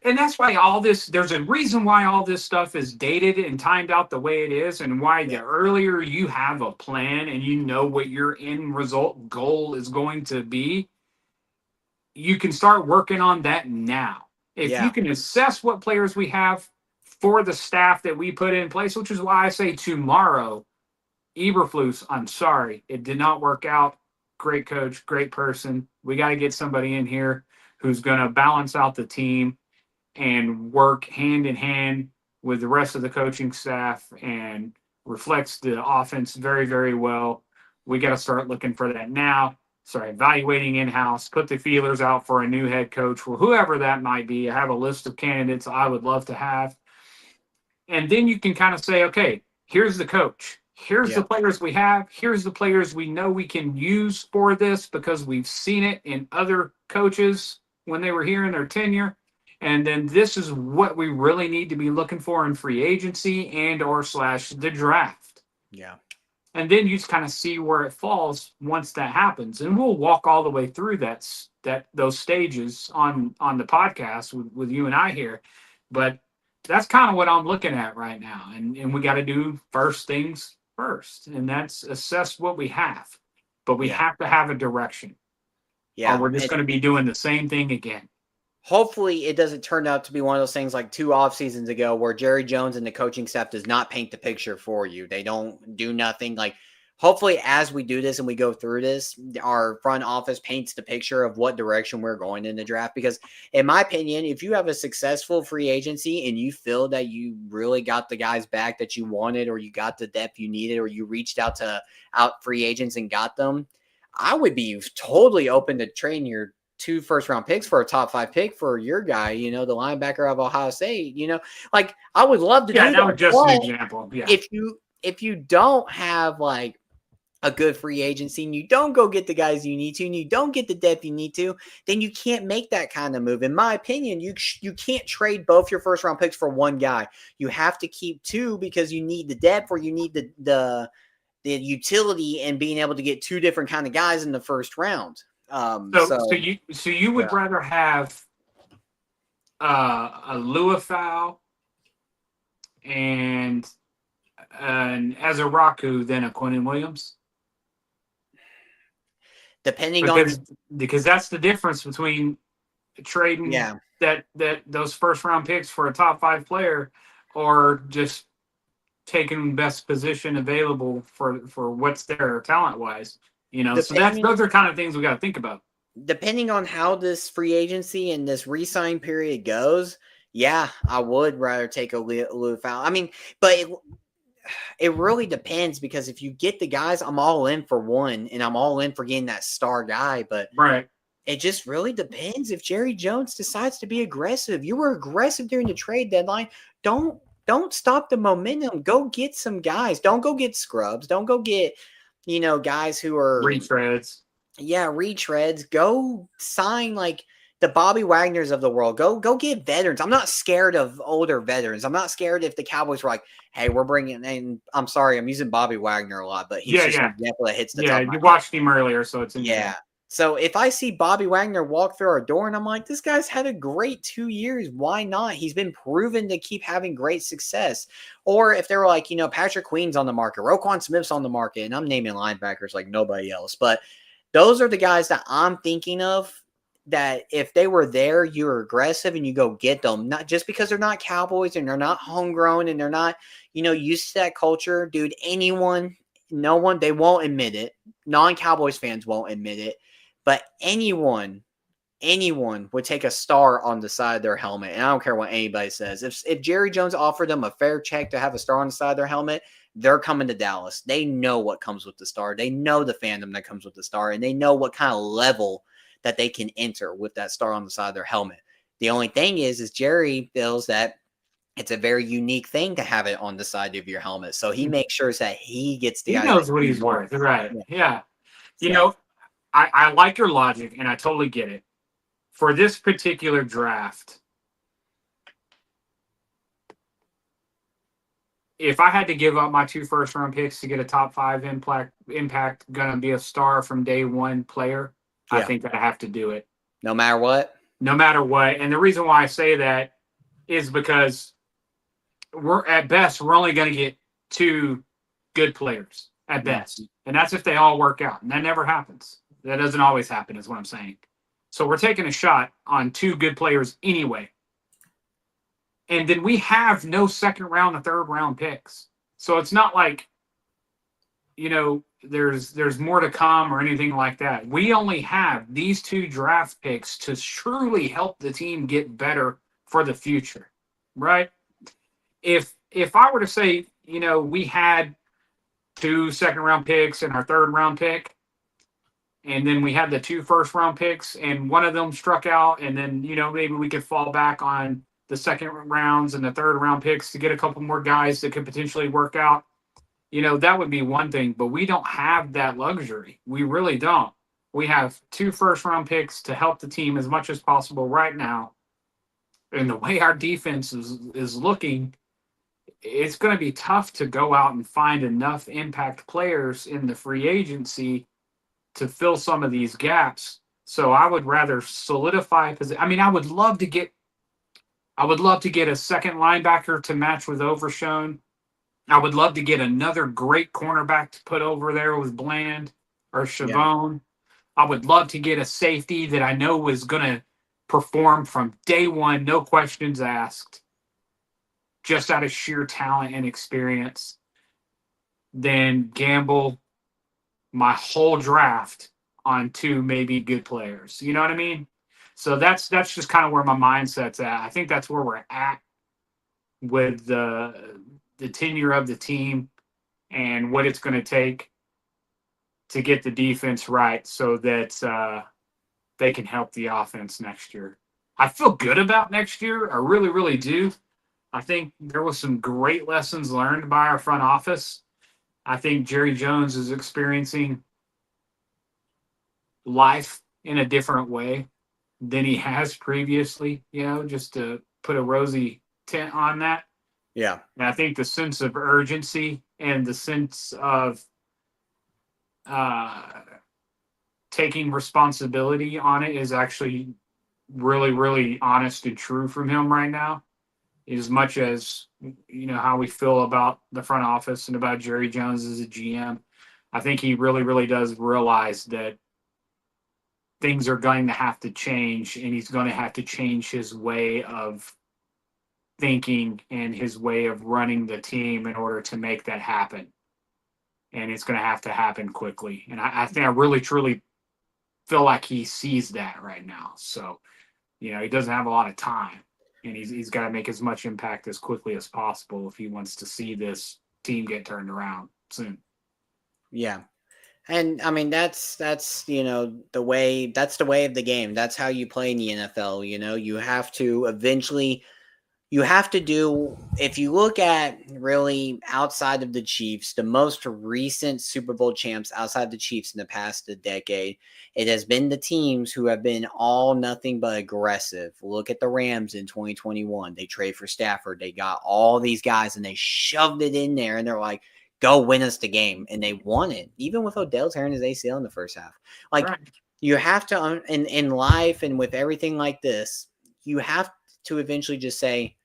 Speaker 2: and that's why all this, there's a reason why all this stuff is dated and timed out the way it is, and why the earlier you have a plan and what your end result goal is going to be, you can start working on that now. If you can assess what players we have for the staff that we put in place, which is why I say tomorrow, Eberflus, I'm sorry, it did not work out. Great coach, great person. We got to get somebody in here who's going to balance out the team and work hand in hand with the rest of the coaching staff and reflects the offense very, very well. We got to start looking for that now. Start evaluating in-house, put the feelers out for a new head coach, or whoever that might be. I have a list of candidates I would love to have. And then you can kind of say, okay, here's the coach. Here's the players we have. Here's the players we know we can use for this because we've seen it in other coaches when they were here in their tenure. And then this is what we really need to be looking for in free agency and/or / the draft.
Speaker 1: Yeah.
Speaker 2: And then you just kind of see where it falls once that happens. And we'll walk all the way through those stages on the podcast with you and I here. But that's kind of what I'm looking at right now. And we got to do first things first. And that's assess what we have. But we have to have a direction.
Speaker 1: Yeah.
Speaker 2: Or we're just going to be doing the same thing again.
Speaker 1: Hopefully it doesn't turn out to be one of those things like 2 off seasons ago where Jerry Jones and the coaching staff does not paint the picture for you. They don't do nothing. Like, hopefully as we do this and we go through this, our front office paints the picture of what direction we're going in the draft. Because in my opinion, if you have a successful free agency and you feel that you really got the guys back that you wanted, or you got the depth you needed, or you reached out to free agents and got them, I would be totally open to trading your 2 first-round picks for a top 5 pick for your guy, the linebacker of Ohio State, like I would love to do
Speaker 2: that was just an
Speaker 1: but
Speaker 2: example. Yeah.
Speaker 1: if you don't have like a good free agency and you don't go get the guys you need to and you don't get the depth you need to, then you can't make that kind of move. In my opinion, you can't trade both your first round picks for one guy. You have to keep 2 because you need the depth or you need the utility and being able to get 2 different kind of guys in the first round.
Speaker 2: So you would rather have a Luafau and an Azaraku than a Quinnen Williams? Because that's the difference between trading that those first round picks for a top 5 player or just taking best position available for what's there talent wise. So those are kind of things we got to think about.
Speaker 1: Depending on how this free agency and this re-sign period goes, yeah, I would rather take a Luafau. I mean, but it really depends because if you get the guys, I'm all in for one, and I'm all in for getting that star guy. But it just really depends if Jerry Jones decides to be aggressive. You were aggressive during the trade deadline. Don't stop the momentum. Go get some guys. Don't go get scrubs. Don't go get guys who are
Speaker 2: retreads.
Speaker 1: Yeah, retreads. Go sign like the Bobby Wagners of the world. Go get veterans. I'm not scared of older veterans. I'm not scared if the Cowboys were like, hey, we're bringing in. I'm sorry, I'm using Bobby Wagner a lot, but he's just an example that hits the top.
Speaker 2: Yeah, you watched him earlier, so it's in
Speaker 1: there. So if I see Bobby Wagner walk through our door and I'm like, this guy's had a great 2 years, why not? He's been proven to keep having great success. Or if they're like, Patrick Queen's on the market, Roquan Smith's on the market, and I'm naming linebackers like nobody else. But those are the guys that I'm thinking of that if they were there, you're aggressive and you go get them. Not just because they're not Cowboys and they're not homegrown and they're not, used to that culture. Dude, no one, they won't admit it. Non-Cowboys fans won't admit it. But anyone would take a star on the side of their helmet. And I don't care what anybody says. If Jerry Jones offered them a fair check to have a star on the side of their helmet, they're coming to Dallas. They know what comes with the star. They know the fandom that comes with the star. And they know what kind of level that they can enter with that star on the side of their helmet. The only thing is Jerry feels that it's a very unique thing to have it on the side of your helmet. So he makes sure that he gets the
Speaker 2: guy. He knows what he's worth. Right. Yeah. I like your logic, and I totally get it. For this particular draft, if I had to give up my 2 first-round picks to get a top 5 impact, gonna be a star from day one player, I think that I have to do it.
Speaker 1: No matter what?
Speaker 2: No matter what. And the reason why I say that is because at best, we're only going to get 2 good players at best. And that's if they all work out. And that never happens. That doesn't always happen is what I'm saying. So we're taking a shot on 2 good players anyway. And then we have no second round or third round picks. So it's not like, there's more to come or anything like that. We only have these 2 draft picks to truly help the team get better for the future, right? If I were to say, we had 2 second round picks and our third round pick, and then we had the 2 first round picks and one of them struck out, and then, maybe we could fall back on the second rounds and the third round picks to get a couple more guys that could potentially work out. That would be one thing, but we don't have that luxury. We really don't. We have 2 first-round picks to help the team as much as possible right now. And the way our defense is looking, it's going to be tough to go out and find enough impact players in the free agency to fill some of these gaps. So I would rather solidify – I mean, I would love to get a second linebacker to match with Overshown. I would love to get another great cornerback to put over there with Bland or Chavon. I would love to get a safety that I know is going to perform from day one, no questions asked, just out of sheer talent and experience. Then gamble my whole draft on 2 maybe good players. You know what I mean? So that's just kind of where my mindset's at. I think that's where we're at with the tenure of the team and what it's going to take to get the defense right so that they can help the offense next year. I feel good about next year. I really, really do. I think there was some great lessons learned by our front office. I think Jerry Jones is experiencing life in a different way than he has previously, just to put a rosy tint on that.
Speaker 1: Yeah.
Speaker 2: And I think the sense of urgency and the sense of uh, taking responsibility on it is actually really, really honest and true from him right now. As much as how we feel about the front office and about Jerry Jones as a GM, I think he really, really does realize that things are going to have to change, and he's going to have to change his way of thinking and his way of running the team in order to make that happen. And it's going to have to happen quickly. And I think I really, truly feel like he sees that right now. So, he doesn't have a lot of time, and he's got to make as much impact as quickly as possible if he wants to see this team get turned around soon.
Speaker 1: Yeah. And I mean, that's the way of the game. That's how you play in the NFL. You have to eventually, if you look at really outside of the Chiefs, the most recent Super Bowl champs outside the Chiefs in the past decade, it has been the teams who have been all nothing but aggressive. Look at the Rams in 2021. They trade for Stafford. They got all these guys and they shoved it in there, and they're like, go win us the game. And they won it, even with Odell tearing his ACL in the first half. Like, right. You have to, in life and with everything like this, you have to eventually just say,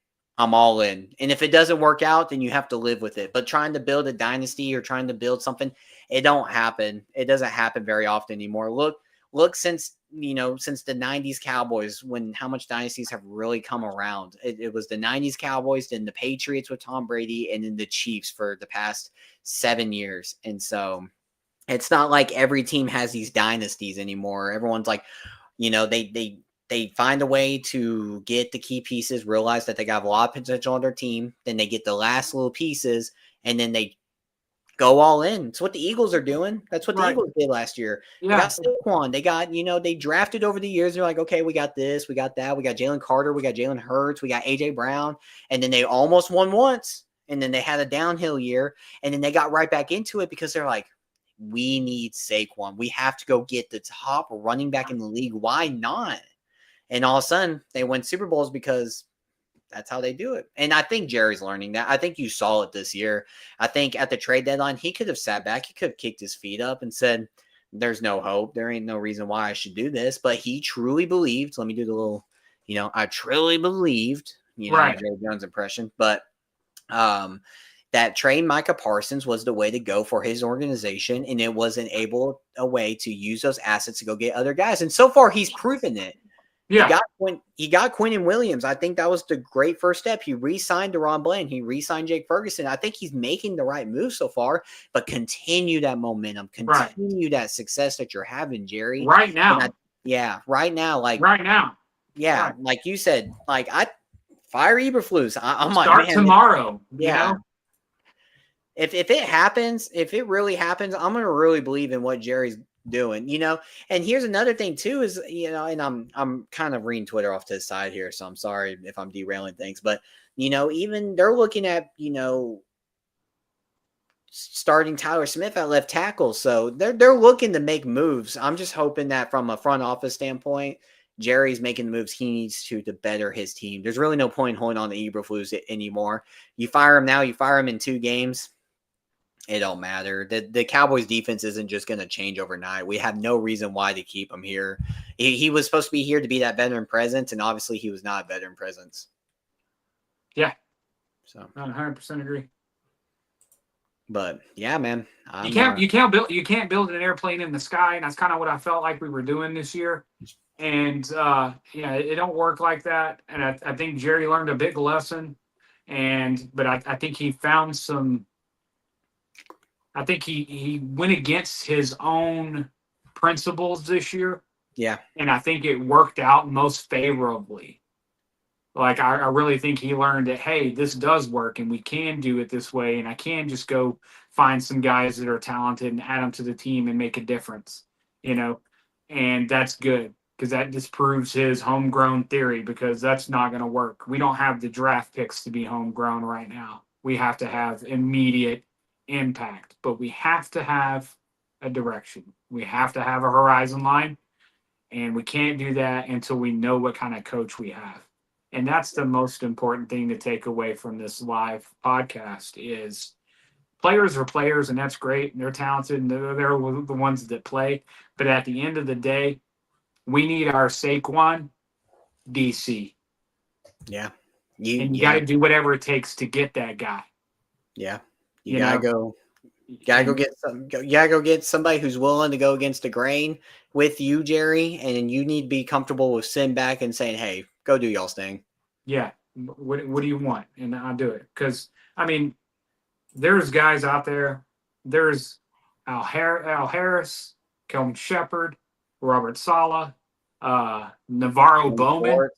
Speaker 1: I'm all in. And if it doesn't work out, then you have to live with it. But trying to build a dynasty or trying to build something, it don't happen. It doesn't happen very often anymore. Look since the 90s Cowboys, how much dynasties have really come around. It was the 90s Cowboys, then the Patriots with Tom Brady, and then the Chiefs for the past 7 years. And so it's not like every team has these dynasties anymore. Everyone's like, they find a way to get the key pieces, realize that they got a lot of potential on their team. Then they get the last little pieces, and then they go all in. It's what the Eagles are doing. That's what the Eagles did last year. Yeah. They got Saquon. They got, they drafted over the years. They're like, okay, we got this, we got that. We got Jalen Carter. We got Jalen Hurts. We got A.J. Brown. And then they almost won once. And then they had a downhill year. And then they got right back into it because they're like, we need Saquon. We have to go get the top running back in the league. Why not? And all of a sudden, they win Super Bowls because that's how they do it. And I think Jerry's learning that. I think you saw it this year. I think at the trade deadline, he could have sat back. He could have kicked his feet up and said, there's no hope. There ain't no reason why I should do this. But he truly believed. Let me do the little, I truly believed, Jerry Jones impression. But that trade Micah Parsons was the way to go for his organization. And it was a way to use those assets to go get other guys. And so far, he's proven it. Yeah. He got Quinnen Williams. I think that was the great first step. He re-signed DeRon Bland. He re-signed Jake Ferguson. I think he's making the right move so far, but continue that momentum. Continue that success that you're having, Jerry.
Speaker 2: Right now.
Speaker 1: Right now.
Speaker 2: Right now.
Speaker 1: Yeah, right. Like you said, I fire Eberflus. I'm
Speaker 2: like, start tomorrow.
Speaker 1: Yeah. If it happens, if it really happens, I'm going to really believe in what Jerry's doing, and here's another thing too is, and I'm kind of reading Twitter off to the side here, so I'm sorry if I'm derailing things, but even they're looking at, starting Tyler Smith at left tackle. So they're looking to make moves. I'm just hoping that from a front office standpoint, Jerry's making the moves he needs to better his team. There's really no point in holding on to Eberflus anymore. You fire him now, you fire him in 2 games. It don't matter. The Cowboys defense isn't just going to change overnight. We have no reason why to keep him here. He was supposed to be here to be that veteran presence, and obviously he was not a veteran presence.
Speaker 2: Yeah.
Speaker 1: So
Speaker 2: 100% agree.
Speaker 1: But yeah, man.
Speaker 2: You can't build an airplane in the sky, and that's kind of what I felt like we were doing this year. And it don't work like that. And I think Jerry learned a big lesson. But I think he found some. I think he went against his own principles this year.
Speaker 1: Yeah.
Speaker 2: And I think it worked out most favorably. Like, I really think he learned that, hey, this does work and we can do it this way. And I can just go find some guys that are talented and add them to the team and make a difference, and that's good. because that disproves his homegrown theory, because that's not going to work. We don't have the draft picks to be homegrown right now. We have to have immediate impact, but we have to have a direction. We have to have a horizon line, and we can't do that until we know what kind of coach we have. And that's the most important thing to take away from this live podcast is players are players, and that's great. And they're talented, and they're the ones that play. But at the end of the day, we need our Saquon DC.
Speaker 1: Yeah.
Speaker 2: And you got to do whatever it takes to get that guy.
Speaker 1: Yeah. You gotta go get somebody who's willing to go against the grain with you, Jerry, and you need to be comfortable with sitting back and saying, "Hey, go do y'all's thing."
Speaker 2: Yeah. What do you want? And I'll do it. Because, I mean, there's guys out there. There's Al Harris, Kelvin Shepard, Robert Saleh, Navarro Bowman.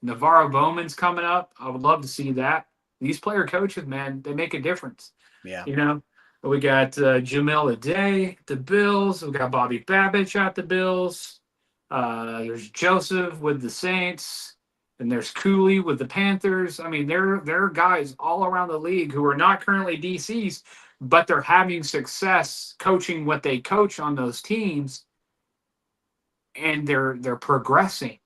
Speaker 2: Navarro Bowman's coming up. I would love to see that. These player coaches, man, they make a difference.
Speaker 1: Yeah.
Speaker 2: You know, we got Jamil Aday, the Bills. We got Bobby Babich at the Bills. There's Joseph with the Saints. And there's Cooley with the Panthers. I mean, there are guys all around the league who are not currently DCs, but they're having success coaching what they coach on those teams, and they're progressing.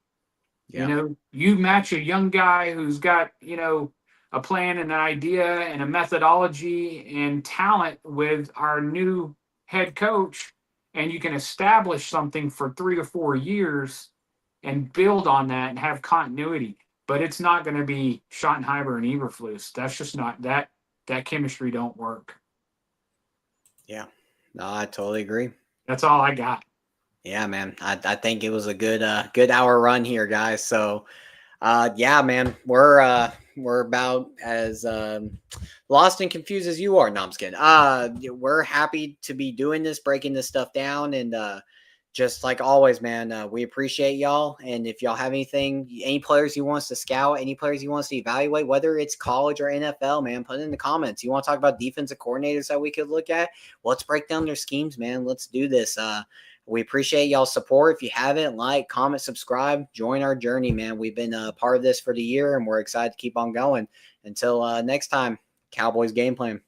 Speaker 1: Yeah.
Speaker 2: You know, you match a young guy who's got, you know, a plan and an idea and a methodology and talent with our new head coach, and you can establish something for 3 or 4 years and build on that and have continuity. But it's not going to be Schottenheimer and Eberflus. That's just not that chemistry don't work.
Speaker 1: Yeah. No, I totally agree.
Speaker 2: That's all I got.
Speaker 1: Yeah, man. I think it was a good hour run here, guys. So yeah, man, we're about as lost and confused as you are. No, I'm just kidding. We're happy to be doing this, breaking this stuff down, and just like always, man, we appreciate y'all. And if y'all have any players you want us to scout, any players you want us to evaluate, whether it's college or NFL, man, put it in the comments. You want to talk about defensive coordinators that we could look at? Let's break down their schemes, man. Let's do this. We appreciate y'all's support. If you haven't, like, comment, subscribe, join our journey, man. We've been part of this for the year, and we're excited to keep on going. Until next time, Cowboys game plan.